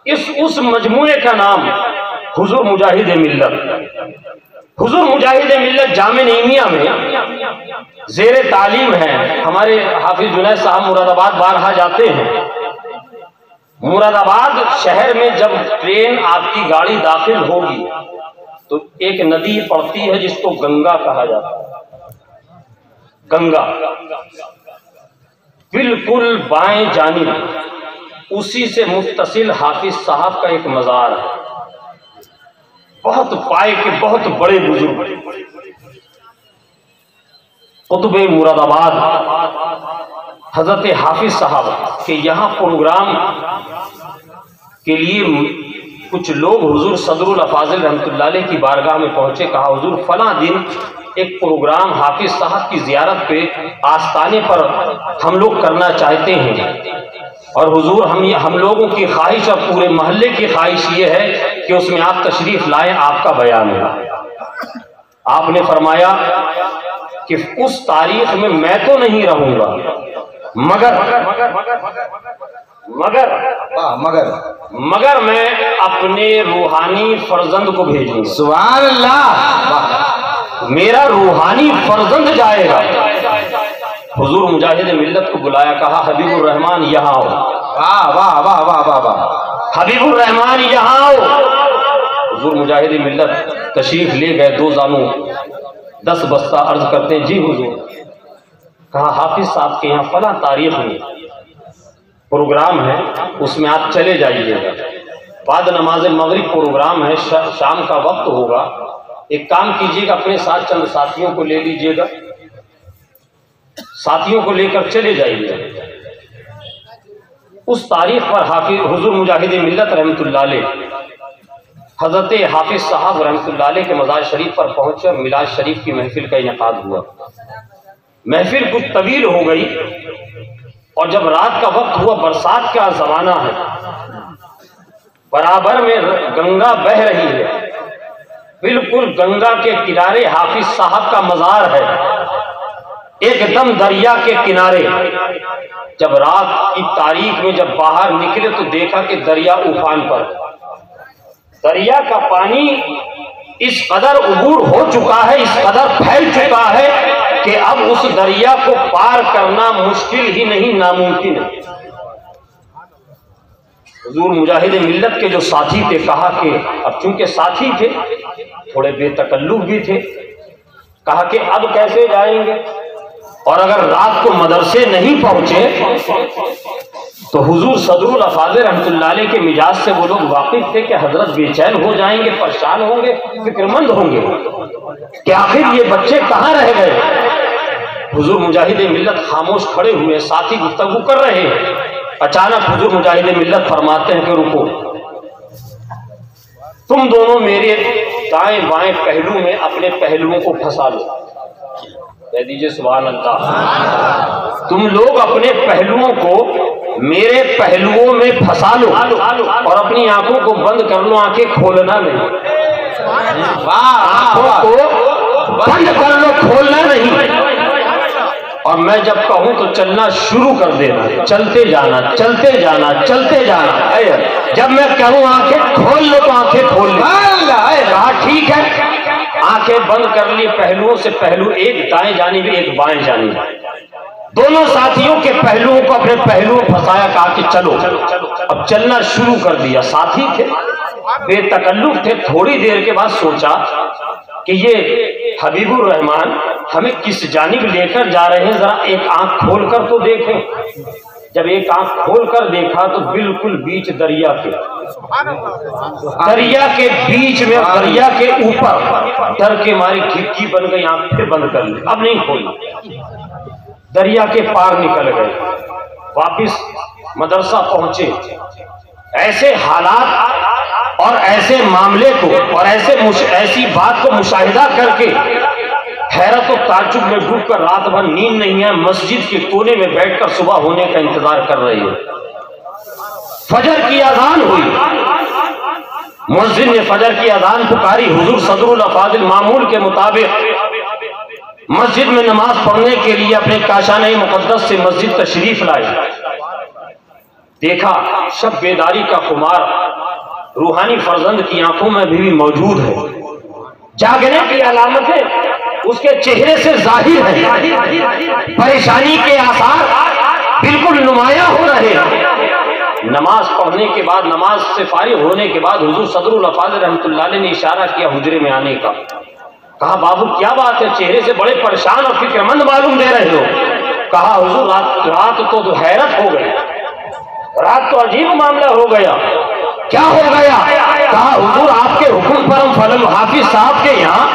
Speaker 3: اس مجموعے کا نام حضور مجاہد ملت. حضور مجاہد ملت جامع نعیمیہ میں زیر تعلیم ہے. ہمارے حافظ جنید صاحب مراد آباد بارہا جاتے ہیں. مراد آباد شہر میں جب ٹرین آپ کی گاڑی داخل ہوگی تو ایک ندی پڑتی ہے جس کو گنگا کہا جاتا ہے.
Speaker 1: گنگا بالکل بائیں جانب اسی سے متصل حافظ صاحب کا ایک مزار ہے، بہت پائے کے بہت بڑے بزرگ قطب مراد آباد حضرت حافظ صاحب کہ یہاں پروگرام کے لیے کچھ لوگ حضور صدر الافاضل رحمۃ اللہ علیہ کی بارگاہ میں پہنچے، کہا حضور فلاں دن ایک پروگرام حافظ صاحب کی زیارت پہ آستانے پر ہم لوگ کرنا چاہتے ہیں، اور حضور ہم لوگوں کی خواہش اور پورے محلے کی خواہش یہ ہے کہ اس میں آپ تشریف لائیں، آپ کا بیان ہے۔ آپ نے فرمایا کہ اس تاریخ میں تو نہیں رہوں گا، مگر میں اپنے روحانی فرزند کو بھیجوں گا۔
Speaker 2: سبحان اللہ،
Speaker 1: میرا روحانی فرزند جائے گا۔ حضور مجاہد ملت کو بلایا، کہا حبیب الرحمان یہاں آؤ،
Speaker 2: واہ واہ واہ واہ واہ واہ،
Speaker 1: حبیب الرحمان یہاں آؤ۔ حضور مجاہد ملت تشریف لے گئے، دو زانوں 10 بستہ عرض کرتے ہیں، جی حضور۔ کہا حافظ صاحب کے یہاں فلاں تاریخ میں پروگرام ہے، اس میں آپ چلے جائیے گا، بعد نماز مغرب پروگرام ہے، شام کا وقت ہوگا، ایک کام کیجیے گا، اپنے ساتھ چند ساتھیوں کو لے لیجیے گا، ساتھیوں کو لے کر چلے جائیے گا۔ اس تاریخ پر حافظ حضور مجاہد ملت رحمۃ اللہ علیہ حضرت حافظ صاحب رحمۃ اللہ علیہ کے مزار شریف پر پہنچے اور میلاد شریف کی محفل کا انعقاد ہوا۔ محفل کچھ طویل ہو گئی، اور جب رات کا وقت ہوا، برسات کا زمانہ ہے، برابر میں گنگا بہہ رہی ہے، بالکل گنگا کے کنارے حافظ صاحب کا مزار ہے، ایک دم دریا کے کنارے۔ جب رات کی تاریک میں جب باہر نکلے تو دیکھا کہ دریا افان پر، دریا کا پانی اس قدر عبور ہو چکا ہے، اس قدر پھیل چکا ہے کہ اب اس دریا کو پار کرنا مشکل ہی نہیں، ناممکن ہے۔ حضور مجاہد ملت کے جو ساتھی تھے، کہا کہ اب چونکہ ساتھی تھے، تھوڑے بے تکلف بھی تھے، کہا کہ اب کیسے جائیں گے، اور اگر رات کو مدرسے نہیں پہنچے تو حضور صدر الافاضل رحمۃ اللہ علیہ کے مزاج سے وہ لوگ واقف تھے کہ حضرت بے چین ہو جائیں گے، پریشان ہوں گے، فکر مند ہوں گے کہ آخر یہ بچے کہاں رہ گئے۔ حضور مجاہد ملت خاموش کھڑے ہوئے، ساتھی گفتگو کر رہے ہیں، اچانک حضور مجاہد ملت فرماتے ہیں کہ رکو، تم دونوں میرے دائیں بائیں پہلو میں اپنے پہلوؤں کو پھنسا لو۔ کہہ دیجئے سبحان اللہ۔ تم لوگ اپنے پہلوؤں کو میرے پہلوؤں میں پھنسا لو اور اپنی آنکھوں کو بند کر لو، آنکھیں کھولنا نہیں، آنکھوں کو بند کر لو، کھولنا نہیں، اور میں جب کہوں تو چلنا شروع کر دینا، چلتے جانا چلتے جانا چلتے جانا، جب میں کہوں آنکھیں کھول لو تو آنکھیں کھول لو۔ کہا ٹھیک ہے، آنکھیں بند کر لی، پہلوؤں سے پہلو ایک دائیں جانب ایک بائیں جانب، دونوں ساتھیوں کے پہلوؤں کو اپنے پہلوؤں پھنسایا، کہا کہ چلو، اب چلنا شروع کر دیا۔ ساتھی تھے، بے تکلف تھے، تھوڑی دیر کے بعد سوچا کہ یہ حبیب الرحمان ہمیں کس جانب لے کر جا رہے ہیں، ذرا ایک آنکھ کھول کر تو دیکھیں۔ جب ایک آنکھ کھول کر دیکھا تو بالکل بیچ دریا کے بیچ میں، دریا کے اوپر، ڈر کے ماری کھڑکی بن گئی، آنکھ پھر بند کر لی، اب نہیں کھولی، دریا کے پار نکل گئے، واپس مدرسہ پہنچے۔ ایسے حالات اور ایسے معاملے کو اور ایسی بات کو مشاہدہ کر کے حیرت و تعجب میں ڈوب کر رات بھر نیند نہیں ہے، مسجد کے کونے میں بیٹھ کر صبح ہونے کا انتظار کر رہی ہے۔ فجر کی اذان ہوئی، مؤذن نے فجر کی اذان پکاری، حضور صدر الافاضل معمول کے مطابق مسجد میں نماز پڑھنے کے لیے اپنے کاشانہ مقدس سے مسجد تشریف لائے۔ دیکھا شب بیداری کا خمار روحانی فرزند کی آنکھوں میں بھی موجود ہے، جاگنے کی علامتیں اس کے چہرے سے ظاہر ہیں، پریشانی کے آثار بالکل نمایاں ہو رہے ہیں۔ نماز پڑھنے کے بعد، نماز سے فارغ ہونے کے بعد حضور صدر الافاضل رحمۃ اللہ علیہ نے اشارہ کیا حجرے میں آنے کا۔
Speaker 3: کہا بابو کیا بات ہے، چہرے سے بڑے پریشان اور فکر مند معلوم دے رہے ہو؟ کہا حضور رات تو حیرت ہو گئی، رات تو عجیب معاملہ ہو گیا۔ کیا ہو گیا؟ کہا حضور آپ کے حکم پر ہم فلم حافظ صاحب کے یہاں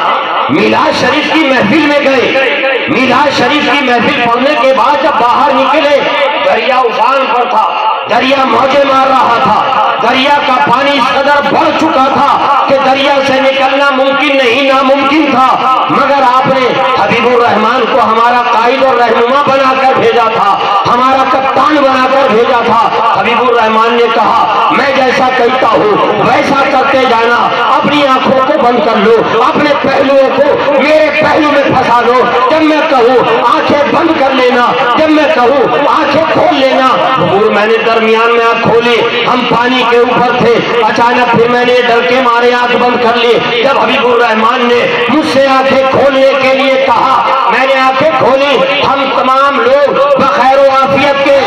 Speaker 3: میلاد شریف کی محفل میں گئے، میلاد شریف کی محفل پڑھنے کے بعد جب باہر نکلے دریا افان پر تھا، دریا موجیں مار رہا تھا، دریا کا پانی اس قدر بڑھ چکا تھا کہ دریا سے نکلنا ممکن نہیں ناممکن تھا، مگر آپ نے حبیب الرحمان کو ہمارا قائد اور رہنما بنا کر بھیجا تھا، ہمارا کپتان بنا کر بھیجا تھا۔ حبیب الرحمان نے کہا میں جیسا کہتا ہوں ویسا کرتے جانا، اپنی آنکھوں کو بند کر لو، اپنے پہلوؤں کو میرے پہلو میں پھنسا دو، جب میں کہوں آنکھیں بند کر لینا، جب میں کہوں آنکھیں کھول لینا۔ حضور میں نے درمیان میں آنکھ کھولی، ہم پانی کے اوپر تھے، اچانک پھر میں نے ڈر کے مارے آنکھ بند کر لی۔ جب حبیب الرحمان نے مجھ سے آنکھیں کھولنے کے لیے کہا میں نے آنکھیں کھولی، ہم تمام لوگ بخیر و عافیت کے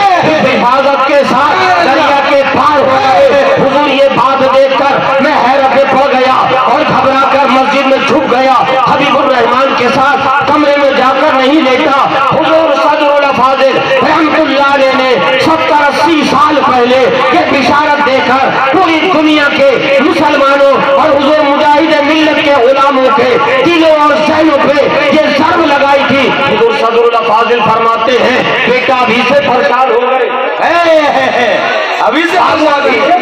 Speaker 3: حفاظت کے ساتھ دریا کے پار ہو گئے۔ حضور یہ بات دیکھ کر میں حیرت میں پڑ گیا اور گھبرا کر مسجد میں چھپ گیا، حبیب الرحمان کے ساتھ کمرے میں جا کر نہیں لیٹا۔ حضور صدر الافاضل رحمت اللہ علیہ نے 70-80 سال پہلے یہ بشارت دے کر پوری دنیا کے مسلمانوں اور حضور مجاہد ملت کے غلاموں کے دلوں اور ذہنوں پہ یہ ضرب لگائی تھی۔ حضور صدر الافاضل فرماتے ہیں بیٹا ابھی سے پریشان ہو گئے، ابھی سے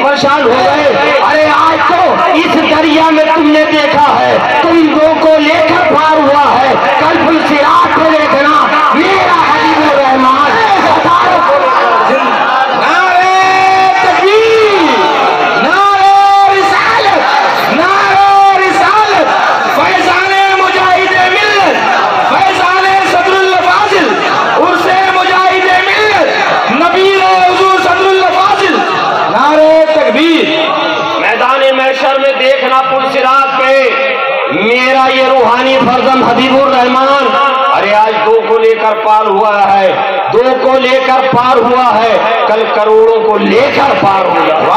Speaker 3: پریشان ہو گئے، ارے آج تو اس دریا میں تم نے دیکھا ہے تم دو کو لے کر پار ہوا ہے، کل پھر صراط پہ دیکھنا میرا حبیب الرحمان۔ میرا یہ روحانی فرزند حبیب الرحمان ارے آج دو کو لے کر پار ہوا ہے، دو کو لے کر پار ہوا ہے، کل کروڑوں کو لے کر پار ہو جائے گا،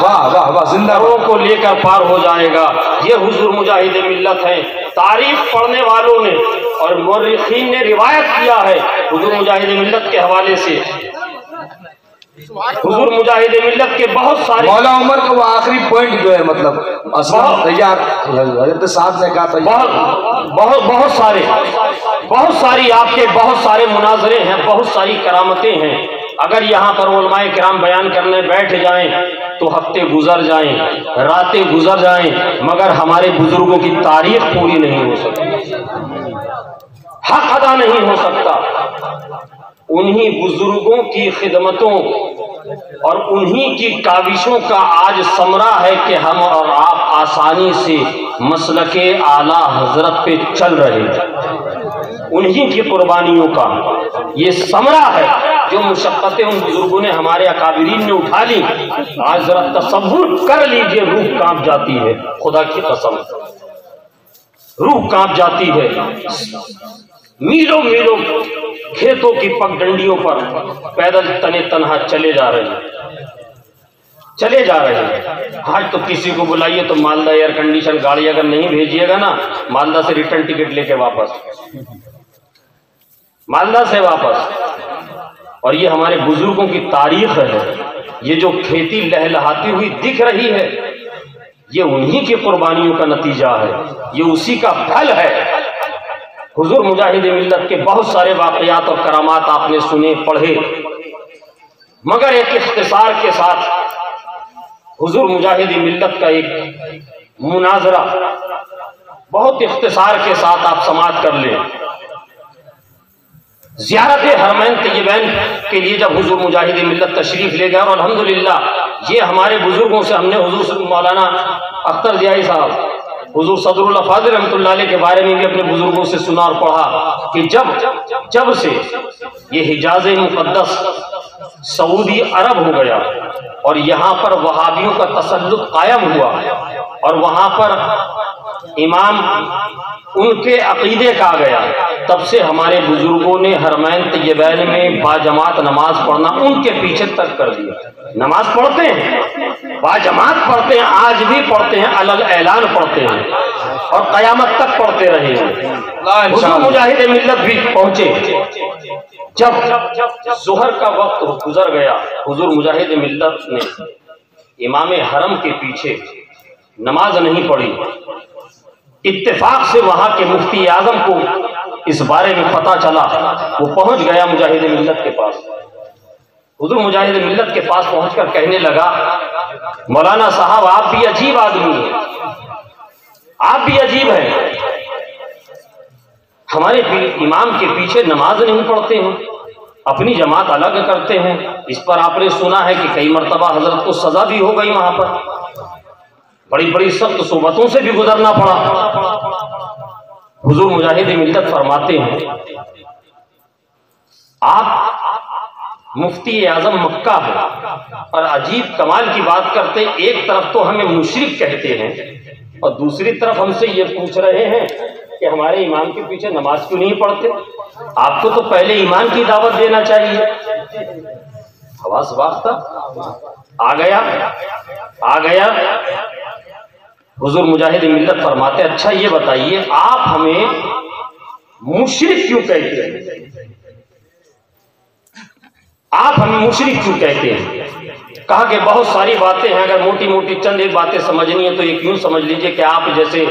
Speaker 3: واہ واہ واہ، زندہوں کو لے کر پار ہو جائے گا۔ یہ حضور مجاہد ملت ہے۔ تاریخ پڑھنے والوں نے اور مورخین نے روایت کیا ہے حضور مجاہد ملت کے حوالے سے، حضور مجاہد ملت کے بہت سارے
Speaker 2: مولا عمر کا وہ آخری پوائنٹ جو ہے مطلب حضرت صاحب نے کہا تھا بہت ساری آپ کے بہت سارے مناظرے ہیں، بہت ساری کرامتیں ہیں۔ اگر یہاں پر علماء کرام بیان کرنے بیٹھ جائیں تو ہفتے گزر جائیں، راتیں گزر جائیں، مگر ہمارے بزرگوں کی تاریخ پوری نہیں ہو سکتی، حق ادا نہیں ہو سکتا۔ انہی بزرگوں کی خدمتوں اور انہی کی کاوشوں کا آج ثمرہ ہے کہ ہم اور آپ آسانی سے مسلک اعلیٰ حضرت پہ چل رہے ہیں۔ انہی کی قربانیوں کا یہ ثمرہ ہے جو مشقتیں ان بزرگوں نے ہمارے اکابرین نے اٹھا لی۔ آج ذرا تصور کر لیجئے، روح کانپ جاتی ہے، خدا کی قسم روح کانپ جاتی ہے۔ میلوں میلوں کھیتوں کی پگ ڈنڈیوں پر پیدل تنے تنہا چلے جا رہے ہیں۔ آج تو کسی کو بلائیے تو مالدہ ایئر کنڈیشن گاڑی اگر نہیں بھیجیے گا نا، مالدہ سے ریٹرن ٹکٹ لے کے واپس، مالدہ سے واپس۔ اور یہ ہمارے بزرگوں کی تاریخ ہے۔ یہ جو کھیتی لہلہاتی ہوئی دکھ رہی ہے یہ انہی کی قربانیوں کا نتیجہ ہے، یہ اسی کا پھل ہے۔ حضور مجاہد ملت کے بہت سارے واقعات اور کرامات آپ نے سنے پڑھے، مگر ایک اختصار کے ساتھ حضور مجاہد ملت کا ایک مناظرہ بہت اختصار کے ساتھ آپ سماعت کر لیں۔ زیارت حرمین طیبین کے لیے جب حضور مجاہد ملت تشریف لے گئے، اور الحمدللہ یہ ہمارے بزرگوں سے ہم نے حضور مولانا اختر ضیائی صاحب، حضور صدر الافاضل رحمت اللہ علیہ کے بارے میں بھی اپنے بزرگوں سے سنا اور پڑھا کہ جب سے یہ حجاز مقدس سعودی عرب ہو گیا اور یہاں پر وہابیوں کا تسلط قائم ہوا اور وہاں پر امام ان کے عقیدے کا آ گیا، تب سے ہمارے بزرگوں نے حرمین طیبین میں باجماعت نماز پڑھنا ان کے پیچھے تک کر دیا۔ نماز پڑھتے ہیں، باجماعت پڑھتے ہیں، آج بھی پڑھتے ہیں، الگ اعلان پڑھتے ہیں، اور قیامت تک پڑھتے رہیں گے۔ حضور مجاہد ملت بھی پہنچے۔ جب ظہر کا وقت گزر گیا، حضور مجاہد ملت نے امام حرم کے پیچھے نماز نہیں پڑھی۔ اتفاق سے وہاں کے مفتی اعظم کو اس بارے میں پتہ چلا، وہ پہنچ گیا مجاہد ملت کے پاس۔ حضور مجاہد ملت کے پاس پہنچ کر کہنے لگا، مولانا صاحب آپ بھی عجیب آدمی ہیں، آپ بھی عجیب ہیں، ہمارے امام کے پیچھے نماز نہیں پڑھتے ہیں، اپنی جماعت الگ کرتے ہیں۔ اس پر آپ نے سنا ہے کہ کئی مرتبہ حضرت کو سزا بھی ہو گئی، وہاں پر بڑی بڑی سخت صحبتوں سے بھی گزرنا پڑا۔ حضور مجاہد ملت فرماتے ہیں، آپ مفتی اعظم مکہ ہے اور عجیب کمال کی بات کرتے، ایک طرف تو ہمیں مشرک کہتے ہیں اور دوسری طرف ہم سے یہ پوچھ رہے ہیں کہ ہمارے امام کے پیچھے نماز کیوں نہیں پڑھتے؟ آپ کو تو پہلے ایمان کی دعوت دینا چاہیے۔ حواس واختہ آ گیا۔ حضور مجاہد ملت فرماتے، اچھا یہ بتائیے آپ ہمیں مشرک کیوں کہتے ہیں؟ آپ ہمیں مشرک کیوں کہتے ہیں؟ کہا کہ بہت ساری باتیں ہیں، اگر موٹی موٹی چند ایک باتیں سمجھنی ہے تو یہ کیوں سمجھ لیجئے کہ آپ جیسے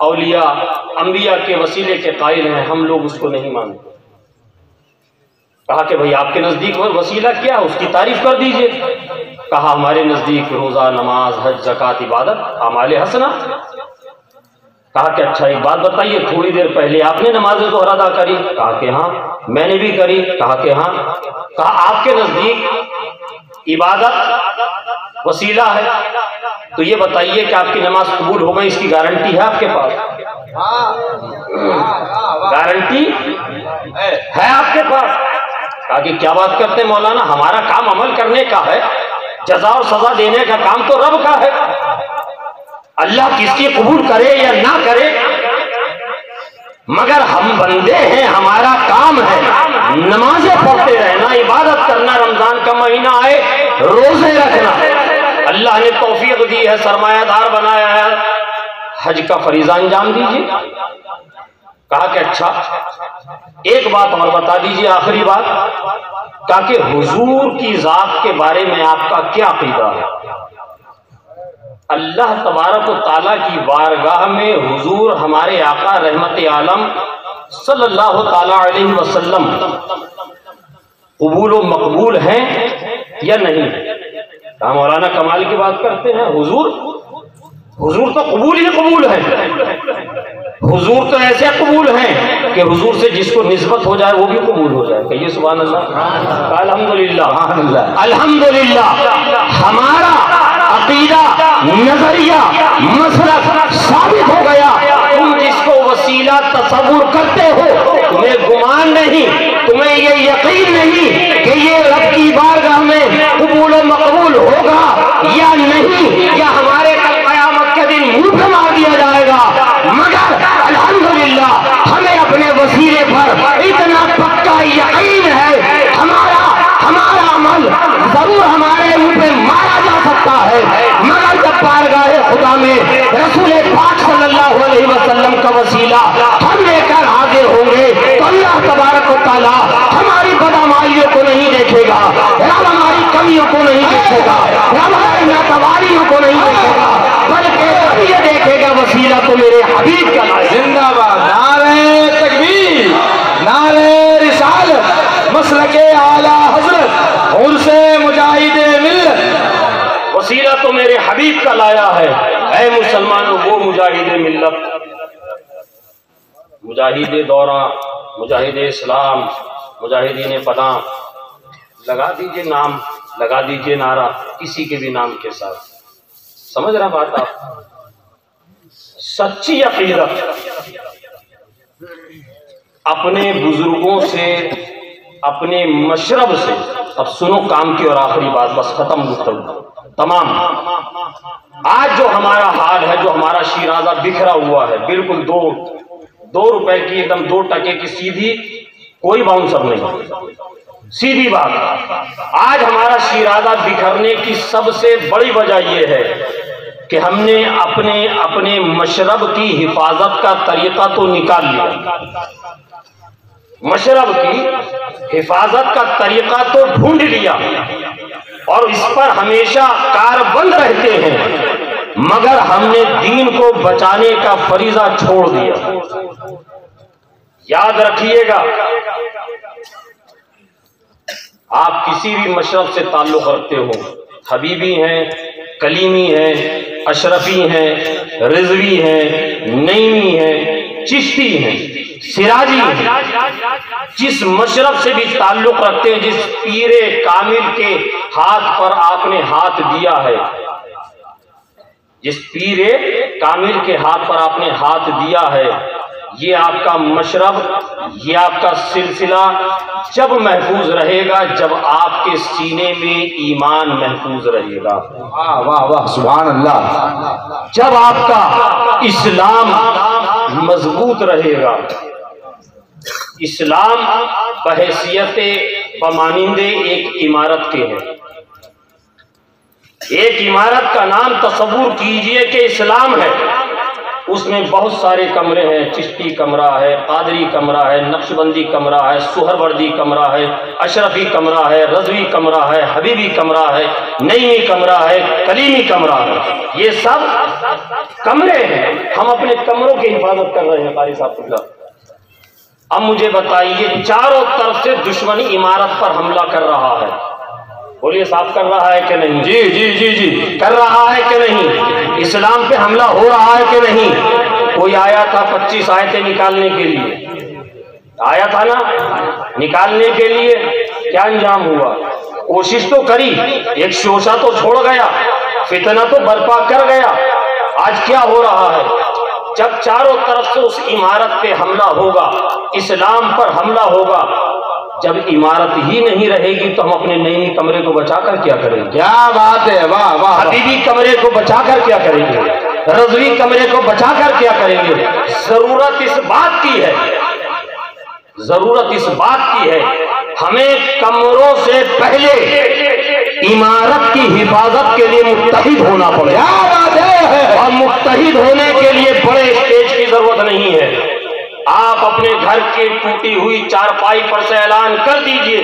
Speaker 2: اولیاء انبیاء کے وسیلے کے قائل ہیں، ہم لوگ اس کو نہیں مانتے۔ کہا کہ بھئی آپ کے نزدیک وسیلہ کیا ہے، اس کی تعریف کر دیجئے۔ کہا ہمارے نزدیک روزہ، نماز، حج، زکوٰۃ، عبادت، اعمال حسنہ۔ کہا کہ اچھا ایک بات بتائیے، تھوڑی دیر پہلے آپ نے نماز ظہر ادا کری؟ کہا کہ ہاں میں نے بھی کری۔ کہا کہ ہاں۔ کہا آپ کے نزدیک عبادت وسیلہ ہے، تو یہ بتائیے کہ آپ کی نماز قبول ہو گئی، اس کی گارنٹی ہے آپ کے پاس؟ گارنٹی ہے آپ کے پاس؟ کہا کہ کیا بات کرتے مولانا، ہمارا کام عمل کرنے کا ہے، جزا اور سزا دینے کا کام تو رب کا ہے، اللہ کس کی قبول کرے یا نہ کرے، مگر ہم بندے ہیں، ہمارا کام ہے نمازیں پڑھتے رہنا، عبادت کرنا، رمضان کا مہینہ آئے روزے رکھنا۔ اللہ نے توفیق دی ہے، سرمایہ دار بنایا ہے، حج کا فریضہ انجام دیجیے۔ کہا کہ اچھا ایک بات اور بتا دیجیے، آخری بات، کہا کہ حضور کی ذات کے بارے میں آپ کا کیا عقیدہ ہے؟ اللہ تبارک و تعالیٰ کی بارگاہ میں حضور ہمارے آقا رحمت عالم صلی اللہ تعالیٰ علیہ وسلم قبول و مقبول ہیں یا نہیں؟ کہا مولانا کمال کی بات کرتے ہیں، حضور تو قبول ہی قبول ہے، حضور تو ایسے قبول ہیں کہ حضور سے جس کو نسبت ہو جائے وہ بھی قبول ہو جائے۔ کہیے سبحان اللہ، الحمدللہ۔ الحمدللہ ہمارا عقیدہ، نظریہ، مسلک ثابت ہو گیا۔ تم جس کو وسیلہ تصور کرتے ہو، تمہیں گمان نہیں، تمہیں یہ یقین نہیں کہ یہ رب کی بارگاہ میں قبول و مقبول ہوگا یا نہیں، یا ہمارے قیامت کے دن منہ پہ مار دیا جائے گا، مگر الحمدللہ ہمیں اپنے وسیلے پر اتنا پکا یقین ہے، ہمارا عمل ضرور ہمارے منہ پہ مارا جا سکتا ہے، مگر جب بارگاہ خدا میں رسول پاک صلی اللہ علیہ وسلم کا وسیلہ ہم لے کر حاضر ہوں گے تو اللہ تبارک و تعالیٰ ہماری بدعمالیوں کو نہیں دیکھے گا، رب ہماری کمیوں کو نہیں دیکھے گا، رب ہماری ناتواریوں کو نہیں دیکھے گا، بلکہ یہ دیکھے گا وسیلہ تو میرے حبیب کا ہے۔
Speaker 4: زندہ باد، نعرہ تکبیر، نعرہ رسالت، مسلک اعلیٰ حضرت عرس مجاہد ملت،
Speaker 2: وسیلہ تو میرے حبیب کا لایا ہے۔ اے مسلمانوں، وہ مجاہد ملت، مجاہد دورہ، مجاہد اسلام، مجاہدین فلاں، لگا دیجئے نام، لگا دیجئے نعرہ کسی کے بھی نام کے ساتھ، سمجھ رہا بات آپ؟ سچی عقیدت اپنے بزرگوں سے، اپنے مشرب سے۔ اب سنو کام کی اور آخری بات، بس ختم گفتگو تمام۔ آج جو ہمارا حال ہے، جو ہمارا شیرازہ بکھرا ہوا ہے، بالکل دو روپے کی ایک دم 2 ٹکے کی سیدھی، کوئی باؤنسر نہیں، سیدھی بات۔ آج ہمارا شیرازہ بکھرنے کی سب سے بڑی وجہ یہ ہے کہ ہم نے اپنے مشرب کی حفاظت کا طریقہ تو نکال لیا، مشرب کی حفاظت کا طریقہ تو ڈھونڈ لیا اور اس پر ہمیشہ کاربند رہتے ہیں، مگر ہم نے دین کو بچانے کا فریضہ چھوڑ دیا۔ یاد رکھیے گا، آپ کسی بھی مشرب سے تعلق رکھتے ہو، حبیبی ہیں، کلیمی ہیں، اشرفی ہیں، رضوی ہیں، نعیمی ہیں، چشتی ہیں، سراجی ہیں، جس مشرب سے بھی تعلق رکھتے ہیں، جس پیر کامل کے ہاتھ پر آپ نے ہاتھ دیا ہے، جس پیر کامل کے ہاتھ پر آپ نے ہاتھ دیا ہے، یہ آپ کا مشرب، یہ آپ کا سلسلہ جب محفوظ رہے گا جب آپ کے سینے میں ایمان محفوظ رہے گا۔
Speaker 4: واہ واہ واہ، سبحان اللہ۔
Speaker 2: جب آپ کا اسلام مضبوط رہے گا۔ اسلام بحیثیت بمانندے ایک عمارت کے ہے۔ ایک عمارت کا نام تصور کیجئے کہ اسلام ہے، اس میں بہت سارے کمرے ہیں، چشتی کمرہ ہے، قادری کمرہ ہے، نقشبندی کمرہ ہے، سہروردی کمرہ ہے، اشرفی کمرہ ہے، رضوی کمرہ ہے، حبیبی کمرہ ہے، نعیمی کمرہ ہے، کلیمی کمرہ ہے، یہ سب کمرے ہیں۔ ہم اپنے کمروں کی حفاظت کر رہے ہیں قاری صاحب کو۔ اب مجھے بتائیے، چاروں طرف سے دشمنی عمارت پر حملہ کر رہا ہے، بولیے صاحب کر رہا ہے کہ نہیں؟
Speaker 4: جی جی جی جی،
Speaker 2: کر رہا ہے کہ نہیں؟ اسلام پہ حملہ ہو رہا ہے کہ نہیں؟ کوئی آیا تھا 25 آیتیں نکالنے کے لیے، آیا تھا نا نکالنے کے لیے، کیا انجام ہوا؟ کوشش تو کری، ایک شوشہ تو چھوڑ گیا، فتنہ تو برپا کر گیا۔ آج کیا ہو رہا ہے؟ جب چاروں طرف سے اس عمارت پہ حملہ ہوگا، اسلام پر حملہ ہوگا، جب عمارت ہی نہیں رہے گی تو ہم اپنے نئی کمرے کو بچا کر کیا کریں گے؟
Speaker 4: کیا بات ہے، واہ واہ۔
Speaker 2: حبیبی کمرے کو بچا کر کیا کریں گے؟ رضوی کمرے کو بچا کر کیا کریں گے؟ ضرورت اس بات کی ہے، ضرورت اس بات کی ہے، ہمیں کمروں سے پہلے عمارت کی حفاظت کے لیے متحد ہونا پڑے گا، اور متحد ہونے کے لیے بڑے اسٹیج کی ضرورت نہیں ہے۔ آپ اپنے گھر کی ٹوٹی ہوئی چارپائی پر سے اعلان کر دیجئے،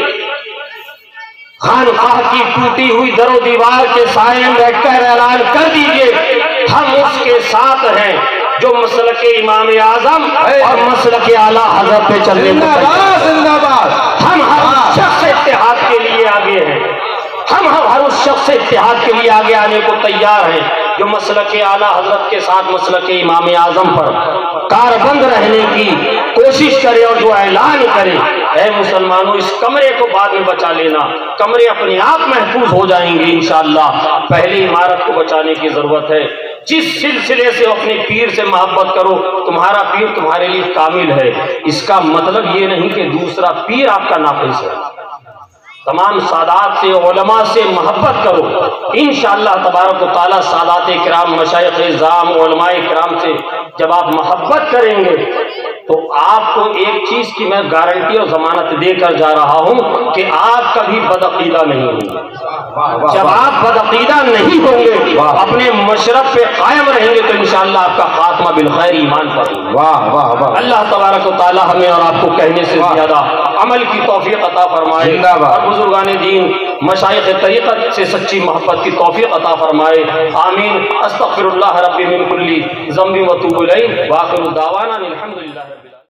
Speaker 2: خانقاہ کی ٹوٹی ہوئی در و دیوار کے سائے میں بیٹھ کر اعلان کر دیجئے، ہم اس کے ساتھ ہیں جو مسلک امام اعظم اور مسلک اعلیٰ حضرت پہ چلنے کو تیار ہیں۔
Speaker 4: زندہ باد۔
Speaker 2: ہم ہر شخص اتحاد کے لیے آگے ہیں، ہم ہر اس شخص اتحاد کے لیے آگے آنے کو تیار ہیں جو مسلک اعلیٰ حضرت کے ساتھ مسلک امام اعظم پر کاربند رہنے کی کوشش کرے اور جو اعلان کرے۔ اے مسلمانوں، اس کمرے کو بعد میں بچا لینا، کمرے اپنے آپ محفوظ ہو جائیں گے انشاءاللہ، پہلے عمارت کو بچانے کی ضرورت ہے۔ جس سلسلے سے اپنے پیر سے محبت کرو، تمہارا پیر تمہارے لیے کامل ہے، اس کا مطلب یہ نہیں کہ دوسرا پیر آپ کا ناقص ہے۔ تمام سادات سے، علماء سے محبت کرو، انشاءاللہ تبارک و تعالیٰ سادات کرام، مشائخ اعظام، علماء کرام سے جب آپ محبت کریں گے تو آپ کو ایک چیز کی میں گارنٹی اور ضمانت دے کر جا رہا ہوں کہ آپ کبھی بدعقیدہ نہیں ہوں گے۔ جب آپ بدعقیدہ نہیں ہوں گے، اپنے مشرب پہ قائم رہیں گے تو انشاءاللہ آپ کا خاتمہ بالخیر ایمان پر ہوگا۔
Speaker 4: واہ واہ واہ۔
Speaker 2: اللہ تبارک و تعالیٰ ہمیں اور آپ کو کہنے سے زیادہ عمل کی توفیق عطا فرمائے، اور بزرگان دین، مشائخ طریقت سے سچی محبت کی توفیق عطا فرمائے، آمین۔ استغفر اللہ ربی من کل ذنب و توب الیہ، وآخر دعوانا الحمدللہ۔